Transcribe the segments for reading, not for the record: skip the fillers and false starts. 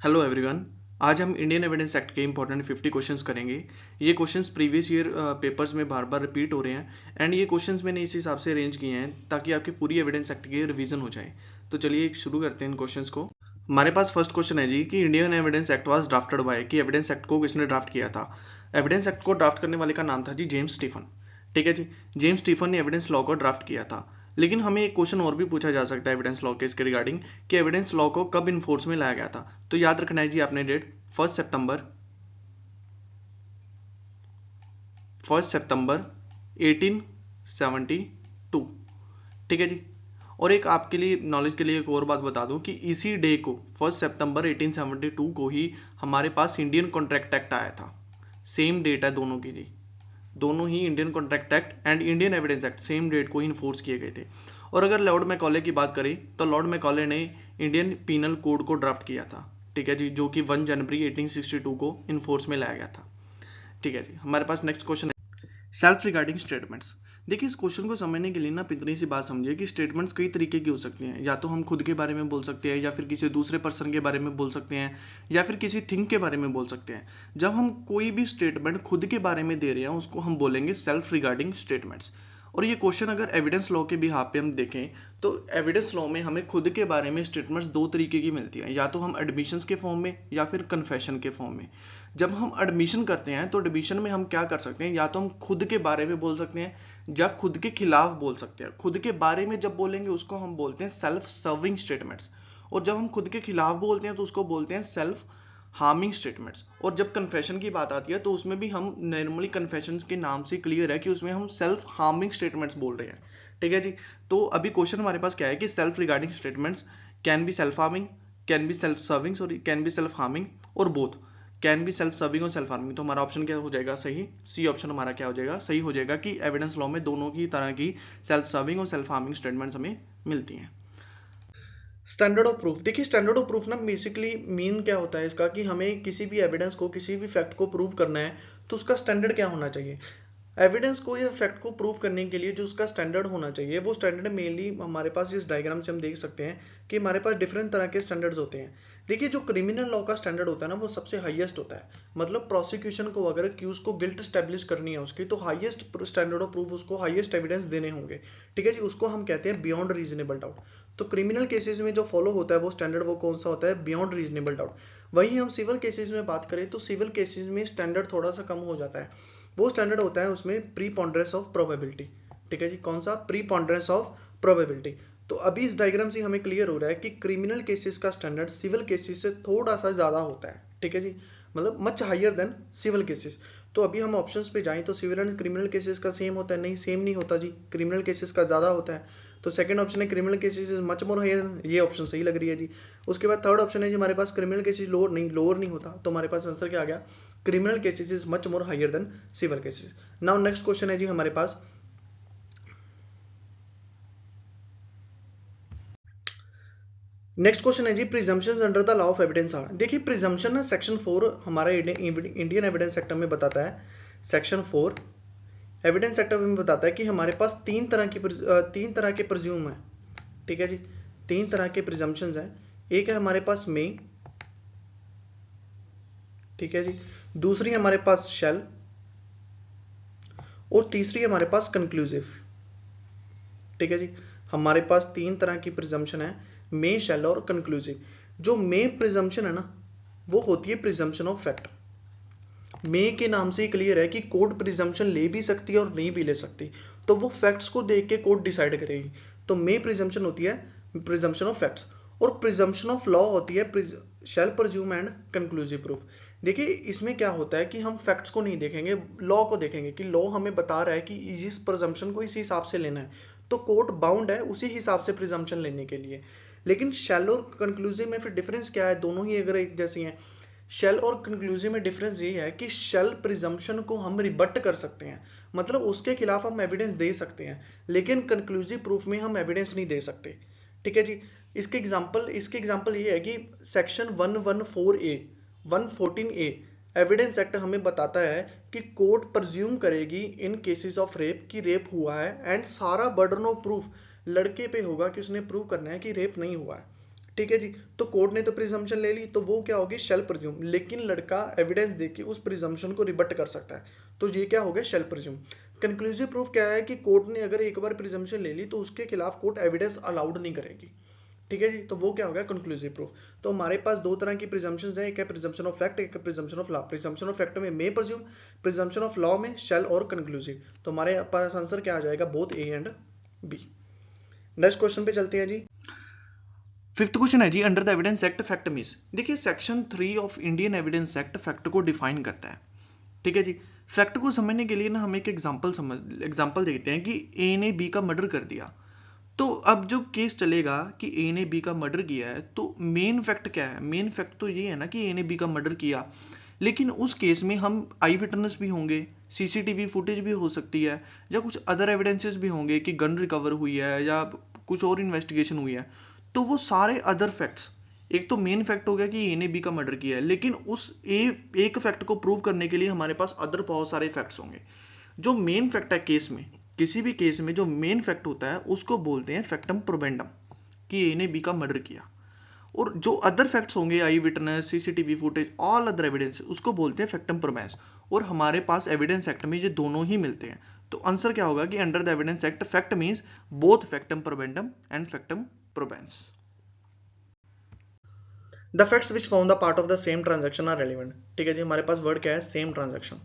Hello everyone. आज हम Indian evidence act के इंपॉर्टेंट 50 क्वेश्चंस करेंगे। ये क्वेश्चंस प्रीवियस ईयर पेपर्स में बार बार रिपीट हो रहे हैं एंड ये क्वेश्चंस मैंने इस हिसाब से अरेंज किए हैं ताकि आपकी पूरी एविडेंस एक्ट की रिवीजन हो जाए। तो चलिए शुरू करते हैं इन क्वेश्चंस को। हमारे पास फर्स्ट क्वेश्चन है जी कि Indian evidence act was drafted bye, कि एविडेंस एक्ट को किसने ड्राफ्ट किया था। एविडेंस एक्ट को ड्राफ्ट करने वाले का नाम था जी जेम्स स्टीफन। ठीक है जी, जेम्स स्टीफन ने एविडेंस लॉ को ड्राफ्ट किया था। लेकिन हमें एक क्वेश्चन और भी पूछा जा सकता है एविडेंस लॉ के इसके रिगार्डिंग कि एविडेंस लॉ को कब इन्फोर्स में लाया गया था। तो याद रखना है जी आपने डेट 1 सितंबर 1872। ठीक है जी। और एक आपके लिए नॉलेज के लिए एक और बात बता दूं कि इसी डे को 1 सितंबर 1872 को ही हमारे पास इंडियन कॉन्ट्रैक्ट एक्ट आया था। सेम डेट है दोनों की जी। दोनों ही Indian contract act and Indian evidence act same date को ही इन्फोर्स किए गए थे। और अगर लॉर्ड मैकॉले की बात करें तो लॉर्ड मैकॉले ने इंडियन पीनल कोड को ड्राफ्ट किया था। ठीक है जी, जो कि 1 जनवरी 1862 को इन्फोर्स में लाया गया था। ठीक है जी, हमारे पास नेक्स्ट क्वेश्चन है सेल्फ रिगार्डिंग स्टेटमेंट्स। देखिए इस क्वेश्चन को समझने के लिए ना इतनी सी बात समझिए कि स्टेटमेंट्स कई तरीके की हो सकती हैं। या तो हम खुद के बारे में बोल सकते हैं, या फिर किसी दूसरे पर्सन के बारे में बोल सकते हैं, या फिर किसी थिंग के बारे में बोल सकते हैं। जब हम कोई भी स्टेटमेंट खुद के बारे में दे रहे हैं उसको हम बोलेंगे सेल्फ रिगार्डिंग स्टेटमेंट्स। और ये क्वेश्चन अगर एविडेंस लॉ के बिहाफ पे हम देखें तो एविडेंस लॉ में हमें खुद के बारे में स्टेटमेंट्स दो तरीके की मिलती हैं, या तो हम एडमिशंस के फॉर्म में या फिर कन्फेशन के फॉर्म में। जब हम एडमिशन करते हैं तो एडमिशन में हम क्या कर सकते हैं, या तो हम खुद के बारे में बोल सकते हैं या खुद के खिलाफ बोल सकते हैं। खुद के बारे में जब बोलेंगे उसको हम बोलते हैं सेल्फ सर्विंग स्टेटमेंट्स, और जब हम खुद के खिलाफ बोलते हैं तो उसको बोलते हैं सेल्फ हार्मिंग स्टेटमेंट्स। और जब कन्फेशन की बात आती है तो उसमें भी हम नॉर्मली कन्फेशन के नाम से क्लियर है कि उसमें हम सेल्फ हार्मिंग स्टेटमेंट्स बोल रहे हैं। ठीक है जी। तो अभी क्वेश्चन हमारे पास क्या है कि self regarding statements can be self harming, can be self serving, sorry can be self harming, और both can be self serving और सेल्फ हार्मिंग। तो हमारा ऑप्शन क्या हो जाएगा सही, सी ऑप्शन हमारा क्या हो जाएगा सही हो जाएगा कि एविडेंस लॉ में दोनों की तरह की सेल्फ सर्विंग और सेल्फ हार्मिंग स्टेटमेंट्स हमें मिलती हैं। Standard of proof. देखिए स्टैंडर्ड ऑफ प्रूफ ना बेसिकली मीन क्या होता है इसका कि हमें किसी भी एविडेंस को, किसी भी फैक्ट को प्रूव करना है तो उसका स्टैंडर्ड क्या होना चाहिए। एविडेंस को या फैक्ट को प्रूव करने के लिए जो उसका स्टैंडर्ड होना चाहिए वो स्टैंडर्ड मेनली हमारे पास इस डायग्राम से हम देख सकते हैं कि हमारे पास डिफरेंट तरह के स्टैंडर्ड्स होते हैं। देखिए जो क्रिमिनल लॉ का स्टैंडर्ड होता है ना वो सबसे हाईएस्ट होता है। मतलब प्रोसिक्यूशन को अगर एक्यूज को गिल्ट स्टैब्लिश करनी है उसकी, तो हाईएस्ट स्टैंडर्ड ऑफ प्रूफ उसको हाईएस्ट एविडेंस देने होंगे। ठीक है जी, उसको हम कहते हैं बियॉन्ड रीजनेबल डाउट। तो क्रिमिनल केसेस में जो फॉलो होता है वो स्टैंडर्ड वो कौन सा होता है, बियॉन्ड रीजनेबल डाउट। वहीं हम सिविल केसेस में बात करें तो सिविल केसेस में स्टैंडर्ड थोड़ा सा कम हो जाता है। वो स्टैंडर्ड होता है उसमें प्रीपोंडरेंस ऑफ प्रोबेबिलिटी। ठीक है जी, कौन सा, प्रीपोंडरेंस ऑफ प्रोबेबिलिटी। तो अभी इस डायग्राम से हमें क्लियर हो रहा है कि क्रिमिनल केसेस का स्टैंडर्ड सिविल केसेस से थोड़ा सा ज्यादा होता है। ठीक है जी, मतलब much higher than civil cases. तो अभी हम ऑप्शंस पे जाएं तो सिविल एंड क्रिमिनल केसेस का सेम होता है, नहीं सेम नहीं होता जी, क्रिमिनल केसेस का ज्यादा होता है। तो सेकंड ऑप्शन है criminal cases is much more higher, ये ऑप्शन सही लग रही है जी। उसके बाद थर्ड ऑप्शन है जी हमारे पास क्रिमिनल केसेस लोअर नहीं होता, तो हमारे पास आंसर क्या आ गया, criminal cases is much more higher than civil cases. Now next question है जी हमारे पास, नेक्स्ट क्वेश्चन है जी presumptions under the law of evidence are. देखिए प्रिजम्पशन ना सेक्शन 4 हमारा इंडियन एविडेंस एक्ट में बताता है। सेक्शन 4 एविडेंस एक्ट में बताता है कि हमारे पास तीन तरह के प्रिज्यूम है। ठीक है जी, तीन तरह के प्रिजम्पशंस है। एक है हमारे पास मे, ठीक है जी, दूसरी हमारे पास शेल, और तीसरी हमारे पास कंक्लूसिव। ठीक है जी, हमारे पास तीन तरह की प्रिजम्पशन है, मे, शेल और कंक्लूसिव। जो मे प्रिजम्पशन है ना वो होती है प्रिजम्पशन ऑफ फैक्ट। मे के नाम से ही क्लियर है कि कोर्ट प्रिजम्पशन ले भी सकती है और नहीं भी ले सकती, तो वो फैक्ट्स को देख के कोर्ट डिसाइड करेगी। तो मे प्रिजम्पशन होती है प्रिजम्पशन ऑफ फैक्ट्स, और प्रिजम्पशन ऑफ लॉ होती है शैल प्रिज्यूम एंड कंक्लूसिव प्रूफ। देखिए इसमें क्या होता है कि हम फैक्ट्स को नहीं देखेंगे, लॉ को देखेंगे कि लॉ हमें बता रहा है कि इस प्रिजम्पशन को इसी हिसाब से लेना है, तो कोर्ट बाउंड है उसी हिसाब से प्रिजम्पशन लेने के लिए। लेकिन शैल और कंक्लूसिव में फिर डिफरेंस क्या है, दोनों ही अगर एक जैसी हैं। शेल और कंक्लूसिव में डिफरेंस ये है कि शेल प्रिजम्पशन को हम रिबट कर सकते हैं, मतलब उसके खिलाफ हम एविडेंस दे सकते हैं, लेकिन कंक्लूसिव प्रूफ में हम एविडेंस नहीं दे सकते। ठीक है जी, इसके एग्जांपल ये है कि सेक्शन 114A एविडेंस एक्ट हमें बताता है कि कोर्ट प्रज्यूम करेगी इन केसेस ऑफ रेप कि रेप हुआ है, एंड सारा बर्डन ऑफ प्रूफ लड़के पे होगा कि उसने प्रूव करना है कि रेप नहीं हुआ है। ठीक है जी। तो कोर्ट ने तो प्रिजम्पशन ले ली, तो वो क्या होगी, शेल प्रिज्यूम, लेकिन लड़का एविडेंस देके उस प्रिजम्पशन को रिबट कर सकता है, तो ये क्या हो गया, शेल प्रिज्यूम। कंक्लूसिव प्रूफ क्या है कि कोर्ट ने अगर एक बार प्रिजम्पशन ले ली तो उसके खिलाफ कोर्ट एविडेंस अलाउड नहीं करेगी, ठीक है जी। तो वो क्या हो गया, कंक्लूसिव प्रूफ। तो हमारे पास दो तरह की प्रिजम्पशंस हैं, एक है प्रिजम्पशन ऑफ फैक्ट, एक है presumption of law. Presumption of fact में may presume, presumption of law में शेल और कंक्लूसिव। तो हमारे पास आंसर क्या आ जाएगा, both A and B. Next question पे चलते हैं जी। फिफ्थ क्वेश्चन है जी, under the evidence act fact means. देखिए section 3 of Indian evidence act fact को डिफाइन करता है, ठीक है जी। फैक्ट को समझने के लिए ना हम एक एग्जांपल देखते हैं कि ए ने बी का मर्डर कर दिया। तो अब जो केस चलेगा कि ए ने बी का मर्डर किया है, तो मेन फैक्ट क्या है, मेन फैक्ट तो ये है ना कि ए ने बी का मर्डर किया, लेकिन उस केस में हम आई विटनेस भी होंगे, सीसीटीवी फुटेज भी हो सकती है, या कुछ अदर एविडेंसेस भी होंगे कि गन रिकवर हुई है या कुछ और इन्वेस्टिगेशन हुई है। तो वो सारे अदर फैक्ट्स, एक तो मेन फैक्ट हो गया कि ए ने बी का मर्डर किया है, लेकिन उस एक फैक्ट को प्रूव करने के लिए हमारे पास अदर बहुत सारे फैक्ट्स होंगे। जो मेन फैक्ट है केस में, किसी भी केस में जो मेन फैक्ट होता है उसको बोलते हैं फैक्टम प्रोबेंडम, कि ए ने बी का मर्डर किया। और जो अदर फैक्ट्स होंगे, eye witness, CCTV footage, all other evidence, उसको बोलते हैं फैक्टम प्रोबेंस। और हमारे पास एविडेंस एक्ट में ये दोनों ही मिलते हैं। तो आंसर क्या होगा कि under the evidence act fact means both factum probandum and factum probans. The facts which form the part of the same transaction are relevant. ठीक है जी, हमारे पास वर्ड क्या है, सेम ट्रांजैक्शन।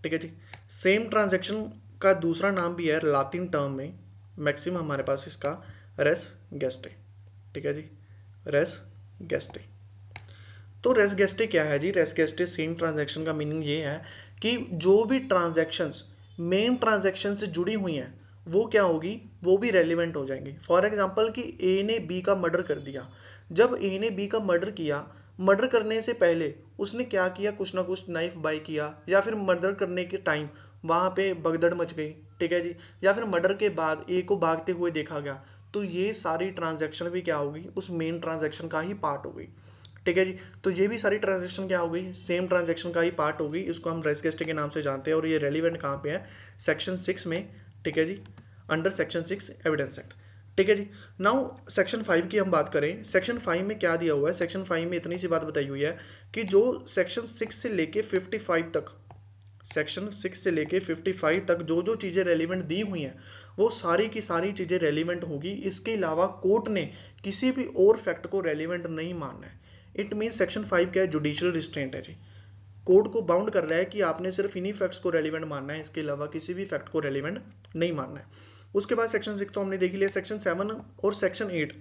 ठीक है जी, सेम ट्रांजैक्शन का दूसरा नाम भी है लातिन टर्म में, मैक्सिमम हमारे पास इसका रेस गेस्टे। ठीक है जी, रेस गेस्टे। तो रेस गेस्टे क्या है जी, रेस गेस्टे सेम ट्रांजैक्शन का मीनिंग ये है कि जो भी ट्रांजैक्शंस मेन ट्रांजैक्शन से जुड़ी हुई हैं वो क्या होगी, वो भी रेलिवेंट हो जाएंगी। फॉर एग्जांपल कि ए ने बी का मर्डर कर दिया। जब ए ने बी का मर्डर किया, मर्डर करने से पहले उसने क्या किया, कुछ ना कुछ नाइफ बाय किया, या फिर मर्डर करने के टाइम वहां पे भगदड़ मच गई। ठीक है जी, या फिर मर्डर के बाद ए को भागते हुए देखा गया। तो ये सारी ट्रांजैक्शन भी क्या होगी, उस मेन ट्रांजैक्शन का ही पार्ट हो गई। ठीक है जी, तो ये भी सारी ट्रांजैक्शन क्या हो गई, सेम ट्रांजैक्शन का ही पार्ट हो गई। इसको हम रेस गेस्टे के नाम से जानते हैं, और ये रेलिवेंट कहाँ पे है, सेक्शन 6 में। ठीक है जी, अंडर सेक्शन 6 एविडेंस एक्ट। ठीक है जी, नाउ सेक्शन 5 की हम बात करें। सेक्शन 5 में क्या दिया हुआ है, सेक्शन 5 में इतनी सी बात बताई हुई है कि जो सेक्शन 6 से लेके 55 तक, सेक्शन 6 से लेके 55 तक जो जो चीजें रेलिवेंट दी हुई हैं वो सारी की सारी चीजें रेलिवेंट होगी। इसके अलावा कोर्ट ने किसी भी और फैक्ट को रेलिवेंट नहीं मानना है। इट मीन सेक्शन 5 क्या है, जुडिशियल रिस्ट्रेंट है जी। कोर्ट को बाउंड कर रहा है कि आपने सिर्फ इन्हीं फैक्ट्स को रेलिवेंट मानना है, इसके अलावा किसी भी फैक्ट को रेलिवेंट नहीं मानना है। उसके बाद सेक्शन 6 तो हमने देख लिया। सेक्शन 7 और सेक्शन 8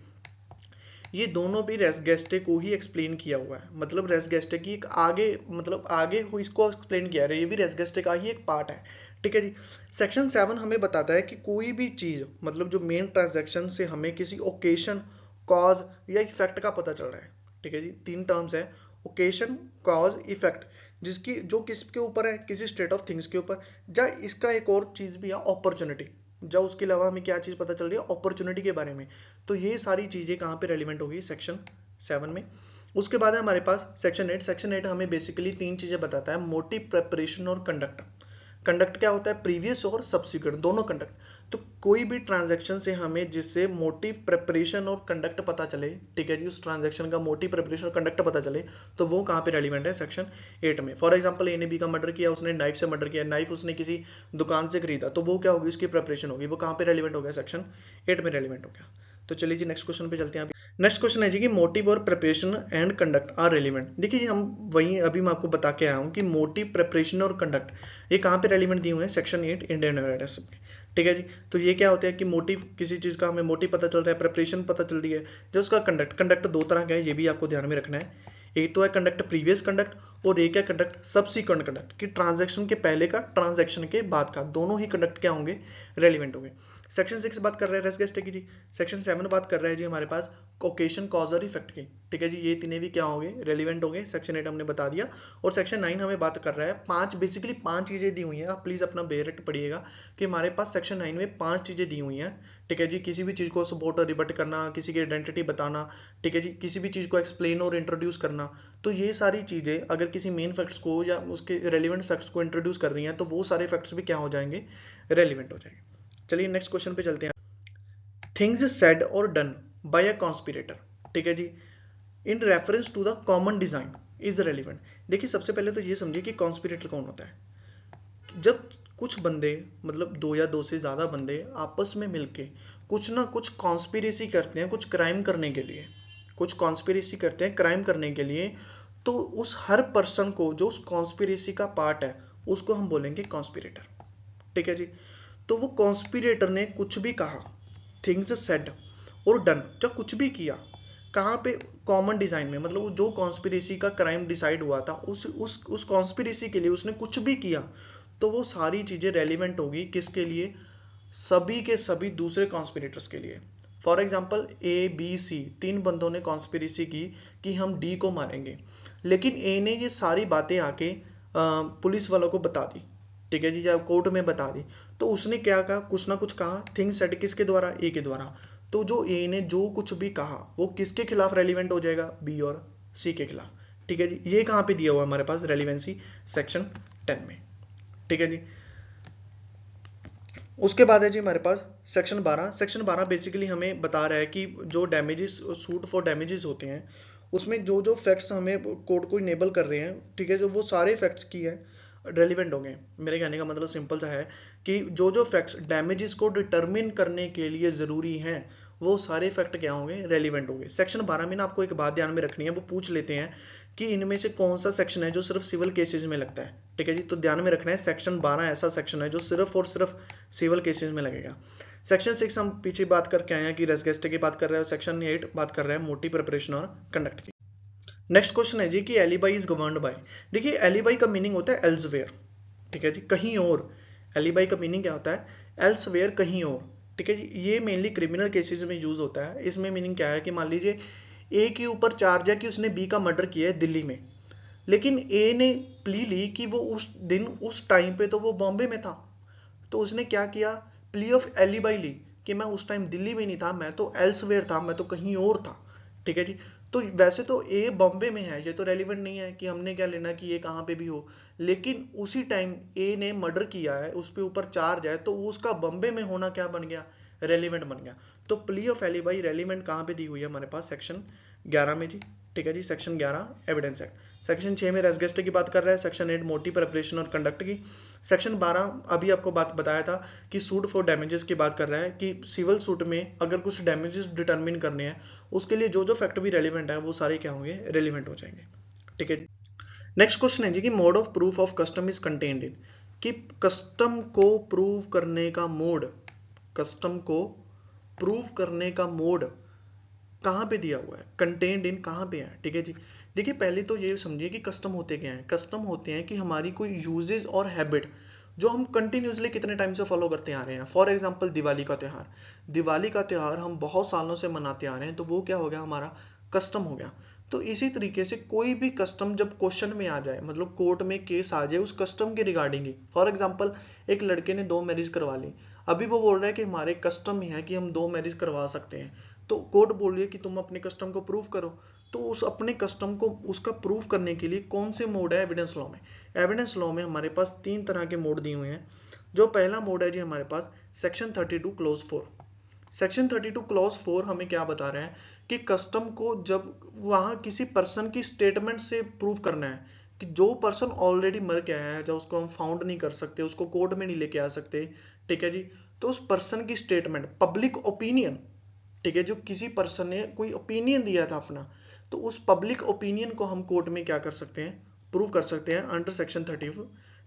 ये दोनों भी रेस गेस्टे को ही एक्सप्लेन किया हुआ है। मतलब रेस गेस्टे की एक आगे, मतलब आगे को इसको एक्सप्लेन किया है, ये भी रेस गेस्टे का ही एक पार्ट है। ठीक है जी, सेक्शन 7 हमें बताता है कि कोई भी चीज, मतलब जो मेन ट्रांजैक्शन से हमें किसी ओकेशन, कॉज या इफेक्ट का पता चल रहा है। ठीक है जी, 3 टर्म्स है, ओकेशन, कॉज, इफेक्ट, जिसकी जो किसके ऊपर है, किसी स्टेट ऑफ थिंग्स के ऊपर। या इसका एक और चीज भी है, अपॉर्चुनिटी। जब उसके अलावा हमें क्या चीज पता चल रही है, अपॉर्चुनिटी के बारे में। तो ये सारी चीजें कहां पे रेलिवेंट होगी, सेक्शन 7 में। उसके बाद है हमारे पास सेक्शन 8। सेक्शन 8 हमें बेसिकली 3 चीजें बताता है, मोटिव, प्रेपरेशन और कंडक्ट। कंडक्ट क्या होता है, प्रीवियस और सब्सिक्वेंट, दोनों कंडक्ट। तो कोई भी ट्रांजैक्शन से हमें जिससे मोटिव, प्रेपरेशन और कंडक्ट पता चले, ठीक है जी, उस ट्रांजैक्शन का मोटिव, प्रेपरेशन और कंडक्ट पता चले, तो वो कहां पे रेलिवेंट है, सेक्शन 8 में। फॉर एग्जांपल ए ने बी का मर्डर किया, उसने नाइफ से मर्डर किया, नाइफ उसने किसी दुकान से खरीदा, तो वो क्या होगी, उसकी प्रेपरेशन होगी, वो कहां पे रेलिवेंट हो गया, सेक्शन 8 में रेलिवेंट हो गया। तो चलिए जी नेक्स्ट क्वेश्चन पे चलते हैं। नेक्स्ट क्वेश्चन है जी कि मोटिव और preparation and conduct are relevant. देखिए जी, हम वही अभी मैं आपको बता के आया हूं कि मोटिव, प्रिपरेशन और कंडक्ट ये कहां पे रेलिवेंट दिए हुए हैं, सेक्शन 8 इंडियन एविडेंस में। ठीक है जी, तो ये क्या होता है कि मोटिव, किसी चीज का हमें मोटिव पता चल रहा है, प्रिपरेशन पता चल रही है, जो उसका कंडक्ट। कंडक्ट दो तरह का है, ये भी आपको ध्यान में रखना है। एक तो है कंडक्ट प्रीवियस कंडक्ट, और एक है कंडक्ट सब्सिक्वेंट कंडक्ट, कि ट्रांजैक्शन के पहले का, ट्रांजैक्शन के बाद का, दोनों ही कंडक्ट क्या होंगे, रेलिवेंट होंगे। सेक्शन 6 बात कर रहे हैं रेस गेस्टे की जी। सेक्शन 7 बात कर रहा है जी हमारे पास ओकेशन, कॉज और इफेक्ट की। ठीक है जी, ये तीनों भी क्या होंगे, रेलिवेंट होंगे। सेक्शन 8 हमने बता दिया। और सेक्शन 9 हमें बात कर रहा है बेसिकली पांच चीजें दी हुई हैं। आप प्लीज अपना बेरेक्ट पढ़िएगा कि हमारे पास सेक्शन 9 में 5 चीजें दी हुई हैं। ठीक है जी, किसी भी चीज को सपोर्ट और रिबट करना, किसी की आइडेंटिटी बताना, ठीक है जी, किसी भी चीज को एक्सप्लेन और इंट्रोड्यूस करना। तो ये सारी चीजें अगर किसी मेन फैक्ट्स को या उसके रेलिवेंट फैक्ट्स को इंट्रोड्यूस कर रही हैं, तो वो सारे फैक्ट्स भी क्या हो जाएंगे, रेलिवेंट हो जाएंगे। चलिए नेक्स्ट क्वेश्चन पे चलते हैं। थिंग्स सेड और डन बाय अ कॉन्स्पिरेटर। ठीक है जी, in reference to the common design is relevant. देखिए सबसे पहले तो ये समझिए कि कॉन्स्पिरेटर कौन होता है। जब कुछ बंदे, मतलब दो या दो से ज्यादा बंदे आपस में मिलके कुछ ना कुछ कॉन्स्पिरेसी करते हैं, कुछ क्राइम करने के लिए, कुछ कॉन्स्पिरेसी करते हैं क्राइम करने के लिए, तो उस हर पर्सन को जो उस कॉन्स्पिरेसी का पार्ट है उसको हम बोलेंगे कॉन्स्पिरेटर। ठीक है जी, तो वो कॉन्स्पिरेटर ने कुछ भी कहा, थिंग्स सेड और डन, जब कुछ भी किया, कहाँ पे, कॉमन डिजाइन में, मतलब जो कॉन्स्पिरेसी का क्राइम डिसाइड हुआ था उस कॉन्स्पिरेसी के लिए उसने कुछ भी किया, तो वो सारी चीजें रेलिवेंट होगी किसके लिए, सभी के सभी दूसरे कॉन्स्पिरेटर्स के लिए। For example A B C तीन बंदों ने कॉन्स्पिरेसी की कि हम डी को मारेंगे, लेकिन ए ने ये सारी बातें आके पुलिस वालों को बता दी, ठीक है जी, या कोर्ट में बता दी, तो उसने क्या कहा, कुछ ना कुछ कहा, थिंग सेड किसके द्वारा, ए के द्वारा, तो जो ए ने जो कुछ भी कहा वो किसके खिलाफ रेलिवेंट हो जाएगा, बी और सी के खिलाफ। ठीक है जी, ये कहां पे दिया हुआ है हमारे पास रेलिवेंसी, सेक्शन 10 में। ठीक है जी, उसके बाद है जी हमारे पास सेक्शन 12। सेक्शन 12 बेसिकली हमें बता रहा है कि जो डैमेजेस, सूट फॉर डैमेजेस होते हैं, उसमें जो जो फैक्ट्स हमें कोर्ट को इनेबल कर रहे हैं, ठीक है, जो वो सारे फैक्ट्स की है रेलिवेंट होंगे। मेरे कहने का मतलब सिंपल सा है कि जो जो फैक्ट्स डैमेजेस को डिटरमिन करने के लिए जरूरी हैं, वो सारे फैक्ट क्या होंगे, रेलिवेंट होंगे। सेक्शन 12 में ना आपको एक बात ध्यान में रखनी है, वो पूछ लेते हैं कि इनमें से कौन सा सेक्शन है जो सिर्फ सिविल केसेस में लगता है। ठीक है जी, तो ध्यान में रखना है सेक्शन 12 ऐसा सेक्शन है जो सिर्फ और सिर्फ सिविल केसेस में लगेगा। सेक्शन 6 हम पीछे बात करके आए हैं कि रेसगेस्टे की बात कर रहे हैं, सेक्शन 8 बात कर रहे हैं मोटी प्रिपरेशन और कंडक्ट की। नेक्स्ट क्वेश्चन है जी कि एलिबाई इज गवर्न्ड बाय। देखिए एलिबाई का मीनिंग होता है एल्सवेयर, ठीक है जी, कहीं और। एलिबाई का मीनिंग क्या होता है, एल्सवेयर, कहीं और। ठीक है जी, ये मेनली क्रिमिनल केसेस में यूज होता है। इसमें मीनिंग क्या है कि मान लीजिए ए के ऊपर चार्ज है कि उसने बी का मर्डर किया है दिल्ली में, लेकिन ए ने प्ली ली कि वो उस दिन उस टाइम पे तो वो बॉम्बे में था, तो उसने क्या किया, प्ली ऑफ एलिबाई ली कि मैं उस टाइम दिल्ली में नहीं था, मैं तो एल्सवेयर था, मैं तो कहीं और था। ठीक है जी, तो वैसे तो ए बॉम्बे में है, ये तो रेलिवेंट नहीं है कि हमने क्या लेना कि ये कहाँ पे भी हो, लेकिन उसी टाइम ए ने मर्डर किया है, उस पे ऊपर चार्ज है, तो उसका बॉम्बे में होना क्या बन गया, रेलिवेंट बन गया। तो प्ली ऑफ एलिबाई रेलिवेंट कहाँ पे दी हुई है हमारे पास, सेक्शन 11 में जी। ठीक है जी, सेक्शन 11 एविडेंस एक्ट। सेक्शन 6 में रेसगेस्टे की बात कर रहा है, सेक्शन 8 मोटी प्रिपरेशन और कंडक्ट की। सेक्शन 12 अभी आपको बात बताया था कि सूट फॉर डैमेजेस की बात कर रहा है कि सिविल सूट में अगर कुछ डैमेजेस डिटरमिन करने हैं, उसके लिए जो जो फैक्ट भी रेलिवेंट है वो सारे क्या होंगे, रेलिवेंट हो जाएंगे। ठीक है जी, नेक्स्ट क्वेश्चन है जी कि mode of proof of custom is contained इन, कि कस्टम को प्रूव करने का मोड, कस्टम को प्रूव करने का मोड कहाँ पे दिया हुआ है, कंटेन्ड इन कहाँ पे है। ठीक है जी, देखिए पहले तो ये समझिए कि कस्टम होते क्या हैं। कस्टम होते हैं कि हमारी कोई यूजेज और हैबिट जो हम कंटिन्यूसली कितने टाइम से फॉलो करते आ रहे हैं। फॉर एग्जांपल दिवाली का त्यौहार, दिवाली का त्यौहार हम बहुत सालों से मनाते आ रहे हैं, तो वो क्या हो गया, हमारा कस्टम हो गया। तो इसी तरीके से कोई भी कस्टम जब क्वेश्चन में आ जाए, मतलब कोर्ट में केस आ जाए उस कस्टम के रिगार्डिंग ही, फॉर एग्जाम्पल एक लड़के ने 2 मैरिज करवा ली, अभी वो बोल रहा है कि हमारे कस्टम ही है कि हम 2 मैरिज करवा सकते हैं, तो कोर्ट बोल रही है कि तुम अपने कस्टम को प्रूव करो। तो उस अपने कस्टम को उसका प्रूफ करने के लिए कौन से मोड है एविडेंस लॉ में। एविडेंस लॉ में हमारे पास 3 तरह के मोड दिए हुए हैं। जो पहला मोड है जी हमारे पास सेक्शन 32 क्लोज 4। सेक्शन 32 क्लॉज 4 हमें क्या बता रहा है कि कस्टम को जब वहां किसी पर्सन की स्टेटमेंट से प्रूव करना है कि जो पर्सन ऑलरेडी मर गया है, जब उसको हम फाउंड नहीं कर सकते, उसको कोर्ट में नहीं लेके आ सकते, ठीक है जी, तो उस पर्सन की स्टेटमेंट, पब्लिक ओपिनियन, ठीक है, जो किसी पर्सन ने कोई ओपिनियन दिया था अपना, तो उस पब्लिक ओपिनियन को हम कोर्ट में क्या कर सकते हैं, प्रूव कर सकते हैं अंडर सेक्शन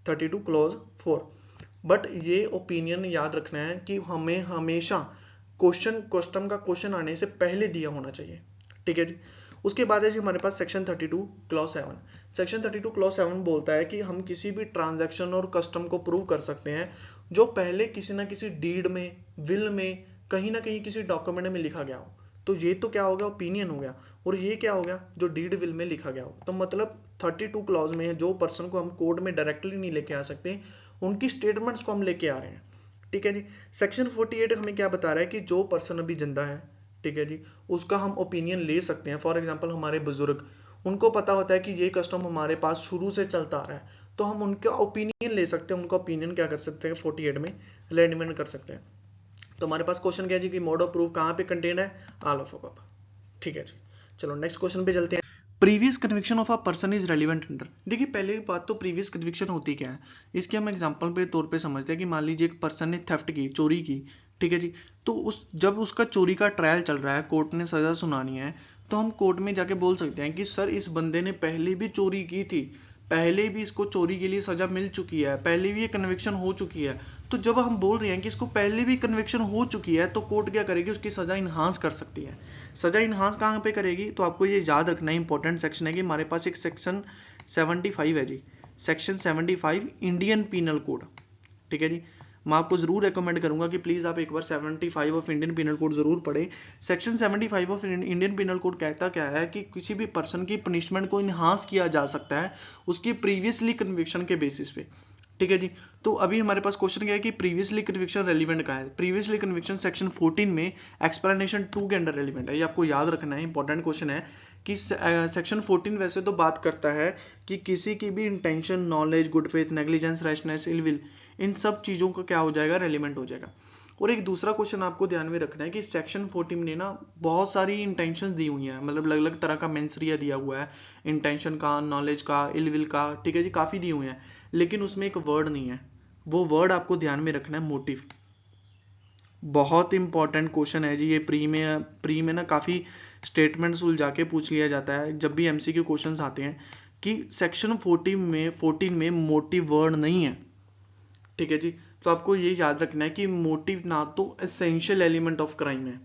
32 क्लॉज 4। बट ये ओपिनियन याद रखना है कि हमें हमेशा कस्टम का क्वेश्चन आने से पहले दिया होना चाहिए। ठीक है जी, उसके बाद है जी हमारे पास सेक्शन 32 क्लॉज 7। सेक्शन 32 क्लॉज 7 बोलता है कि हम किसी भी ट्रांजैक्शन और कस्टम को प्रूव कर सकते हैं जो पहले किसी ना किसी डीड में, विल में, कहीं ना कहीं किसी डॉक्यूमेंट में लिखा गया हो। तो ये तो क्या हो गया, ओपिनियन हो गया, और ये क्या हो गया, जो डीड विल में लिखा गया हो। तो मतलब 32 क्लॉज में जो पर्सन को हम कोर्ट में डायरेक्टली नहीं लेके आ सकते, उनकी स्टेटमेंट्स को हम लेके आ रहे हैं। ठीक है जी, सेक्शन 48 हमें क्या बता रहा है कि जो पर्सन अभी जिंदा है, ठीक है जी, उसका हम ओपिनियन ले सकते हैं। फॉर एग्जांपल हमारे बुजुर्ग, उनको पता होता है कि ये कस्टम हमारे पास शुरू से चलता आ रहा है, तो हम उनका ओपिनियन ले सकते हैं, उनका ओपिनियन क्या कर सकते हैं 48 में रेडिमेंट कर सकते हैं। तो हमारे पास क्वेश्चन क्या है जी कि मोड ऑफ प्रूफ कहाँ पे कंटेन है, ऑल ऑफ अबव। ठीक है जी, चलो नेक्स्ट क्वेश्चन पे चलते हैं। Previous conviction of a person is relevant under. देखिए पहले बात तो प्रीवियस कन्विक्शन होती क्या है, इसके हम एग्जांपल पे तौर पे समझते हैं कि मान लीजिए एक पर्सन ने थेफ्ट की, चोरी की, ठीक है जी। तो जब उसका चोरी का ट्रायल चल रहा है, कोर्ट ने सजा सुनानी है, तो हम कोर्ट में जाके बोल सकते हैं कि सर इस बंदे ने पहले भी चोरी की थी, पहले भी इसको चोरी के लिए सजा मिल चुकी है, पहले भी ये कन्विक्शन हो चुकी है। तो जब हम बोल रहे हैं कि इसको पहले भी कन्विक्शन हो चुकी है, तो कोर्ट क्या करेगी, उसकी सजा इन्हांस कर सकती है। सजा इन्हांस कहाँ पे करेगी, तो आपको ये याद रखना है, इंपॉर्टेंट सेक्शन है कि हमारे पास एक सेक्शन 75 है जी, सेक्शन 75 इंडियन पीनल कोड, ठीक है जी। मैं आपको जरूर रेकमेंड करूंगा कि प्लीज आप एक बार 75 ऑफ इंडियन पीनल कोड जरूर पढ़ें। Section 75 of Indian Penal Code कहता क्या है कि किसी भी पर्सन की पनिशमेंट को इन्हांस किया जा सकता है उसकी प्रीवियसली कन्विक्शन के बेसिस पे, ठीक है जी। तो अभी हमारे पास क्वेश्चन क्या है कि प्रीवियसली कन्विक्शन रेलिवेंट का है। प्रीवियसली कन्विक्शन सेक्शन 14 में एक्सप्लेनेशन 2 के अंडर रेलिवेंट है, ये आपको याद रखना है, इंपॉर्टेंट क्वेश्चन है कि सेक्शन 14 वैसे तो बात करता है कि किसी की भी intention, knowledge, good faith, negligence, rashness, ill will, इन सब चीजों का क्या हो जाएगा, रेलिवेंट हो जाएगा। और एक दूसरा क्वेश्चन आपको ध्यान में रखना है कि सेक्शन 14 ने ना बहुत सारी इंटेंशंस दी हुई हैं, मतलब अलग अलग तरह का मेंसरिया दिया हुआ है, इंटेंशन का, नॉलेज का, इल विल का, ठीक है जी, काफी दी हुई हैं, लेकिन उसमें एक वर्ड नहीं है। वो वर्ड आपको ध्यान में रखना है, मोटिव। बहुत इंपॉर्टेंट क्वेश्चन है जी ये, प्री में ना काफी स्टेटमेंट्स उलझा के पूछ लिया जाता है जब भी एमसीक्यू क्वेश्चंस आते हैं कि सेक्शन 14 में मोटिव वर्ड नहीं है, ठीक है जी। तो आपको ये याद रखना है कि मोटिव ना तो एसेंशियल एलिमेंट ऑफ क्राइम है,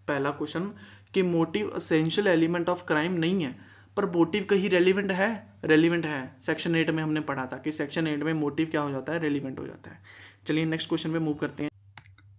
पहला क्वेश्चन, कि motive essential element of crime नहीं है, पर मोटिव कहीं रेलिवेंट है, रेलिवेंट है। सेक्शन 8 में हमने पढ़ा था कि सेक्शन 8 में मोटिव क्या हो जाता है, रेलिवेंट हो जाता है। चलिए नेक्स्ट क्वेश्चन पे मूव करते हैं।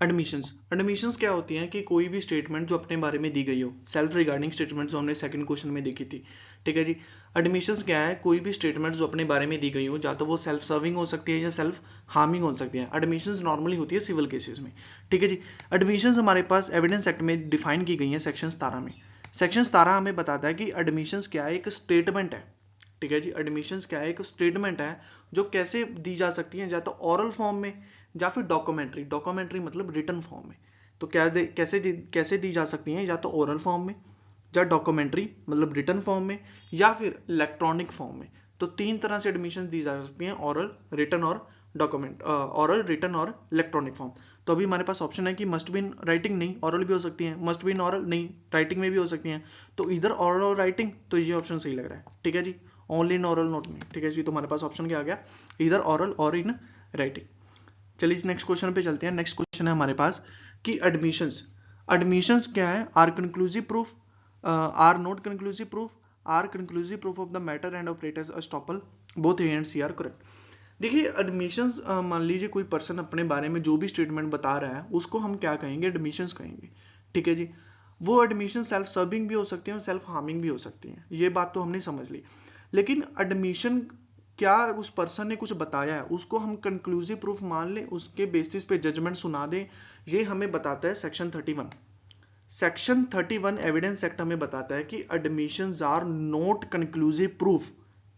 एडमिशंस। एडमिशंस क्या होती हैं कि कोई भी स्टेटमेंट जो अपने बारे में दी गई हो, सेल्फ रिगार्डिंग स्टेटमेंट जो हमने सेकंड क्वेश्चन में देखी थी, ठीक है जी। एडमिशंस क्या है, कोई भी स्टेटमेंट जो अपने बारे में दी गई हो, या तो वो सेल्फ सर्विंग हो सकती है या सेल्फ हार्मिंग हो सकती है। एडमिशंस नॉर्मली होती है सिविल केसेस में, ठीक है जी। एडमिशंस हमारे पास एविडेंस एक्ट में डिफाइन की गई है सेक्शन 17 में। सेक्शन 17 हमें बताता है कि एडमिशंस क्या है, एक स्टेटमेंट है, ठीक है जी। एडमिशंस क्या है, एक स्टेटमेंट है जो कैसे दी जा सकती है, या तो ऑरल फॉर्म में या फिर डॉक्यूमेंट्री, डॉक्यूमेंट्री मतलब रिटन फॉर्म में। तो कैसे दी जा सकती हैं, या तो ओरल फॉर्म में, या डॉक्यूमेंट्री मतलब रिटन फॉर्म में, या फिर इलेक्ट्रॉनिक फॉर्म में। तो तीन तरह से एडमिशन दी जा सकती हैं, ओरल, रिटन और डॉक्यूमेंट, ओरल, रिटन और इलेक्ट्रॉनिक फॉर्म। तो अभी हमारे पास ऑप्शन है कि मस्ट बी इन राइटिंग, नहीं, ओरल भी हो सकती है, मस्ट बी इन ओरल, नहीं, राइटिंग में भी हो सकती हैं। तो इधर ओरल और राइटिंग, तो ये ऑप्शन सही लग रहा है, ठीक है जी। ओनली इन ओरल, नोट में, ठीक है जी। तो हमारे पास ऑप्शन क्या आ गया, इधर ओरल और इन राइटिंग। चलिए नेक्स्ट क्वेश्चन पे चलते हैं। नेक्स्ट क्वेश्चन है हमारे पास कि एडमिशंस। एडमिशंस क्या है, are conclusive proof, are not conclusive proof, are conclusive proof of the matter and operate as estoppel, both A and C are correct. देखिए एडमिशंस, मान लीजिए कोई पर्सन अपने बारे में जो भी स्टेटमेंट बता रहा है उसको हम क्या कहेंगे, एडमिशंस कहेंगे, ठीक है जी। वो एडमिशन सेल्फ सर्विंग भी हो सकती है और सेल्फ हार्मिंग भी हो सकती है, ये बात तो हमने समझ ली। लेकिन एडमिशन क्या उस पर्सन ने कुछ बताया है उसको हम कंक्लूसिव प्रूफ मान लें, उसके बेसिस पे जजमेंट सुना दें, ये हमें बताता है सेक्शन 31। सेक्शन 31 एविडेंस एक्ट हमें बताता है कि admissions are not conclusive proof,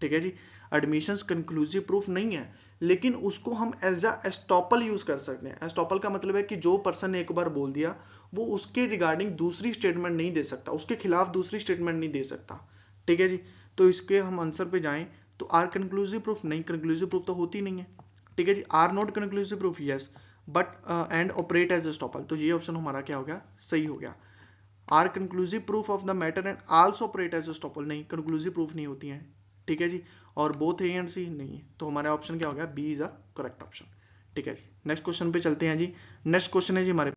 ठीक है जी। एडमिशंस कंक्लूसिव प्रूफ नहीं है, लेकिन उसको हम एज अ एस्टॉपल यूज कर सकते हैं। एस्टॉपल का मतलब है कि जो पर्सन ने एक बार बोल दिया वो उसके रिगार्डिंग दूसरी स्टेटमेंट नहीं दे सकता, उसके खिलाफ दूसरी स्टेटमेंट नहीं दे सकता, ठीक है जी। तो इसके हम आंसर पे जाएं तो आर कंक्लूसिव प्रूफ नहीं, कंक्लूसिव प्रूफ तो होती नहीं है, ठीक है जी। Are not conclusive proof yes, but and operate as estoppel, तो ये ऑप्शन हमारा क्या हो गया, सही हो गया। Are conclusive proof of the matter and also operate as estoppel, नहीं, कंक्लूसिव प्रूफ नहीं होती हैं, ठीक है जी। और बोथ ए एंड सी नहीं है, तो हमारा ऑप्शन क्या हो गया, B is a correct option, ठीक है जी। नेक्स्ट क्वेश्चन पे चलते हैं जी। नेक्स्ट क्वेश्चन है जी हमारे,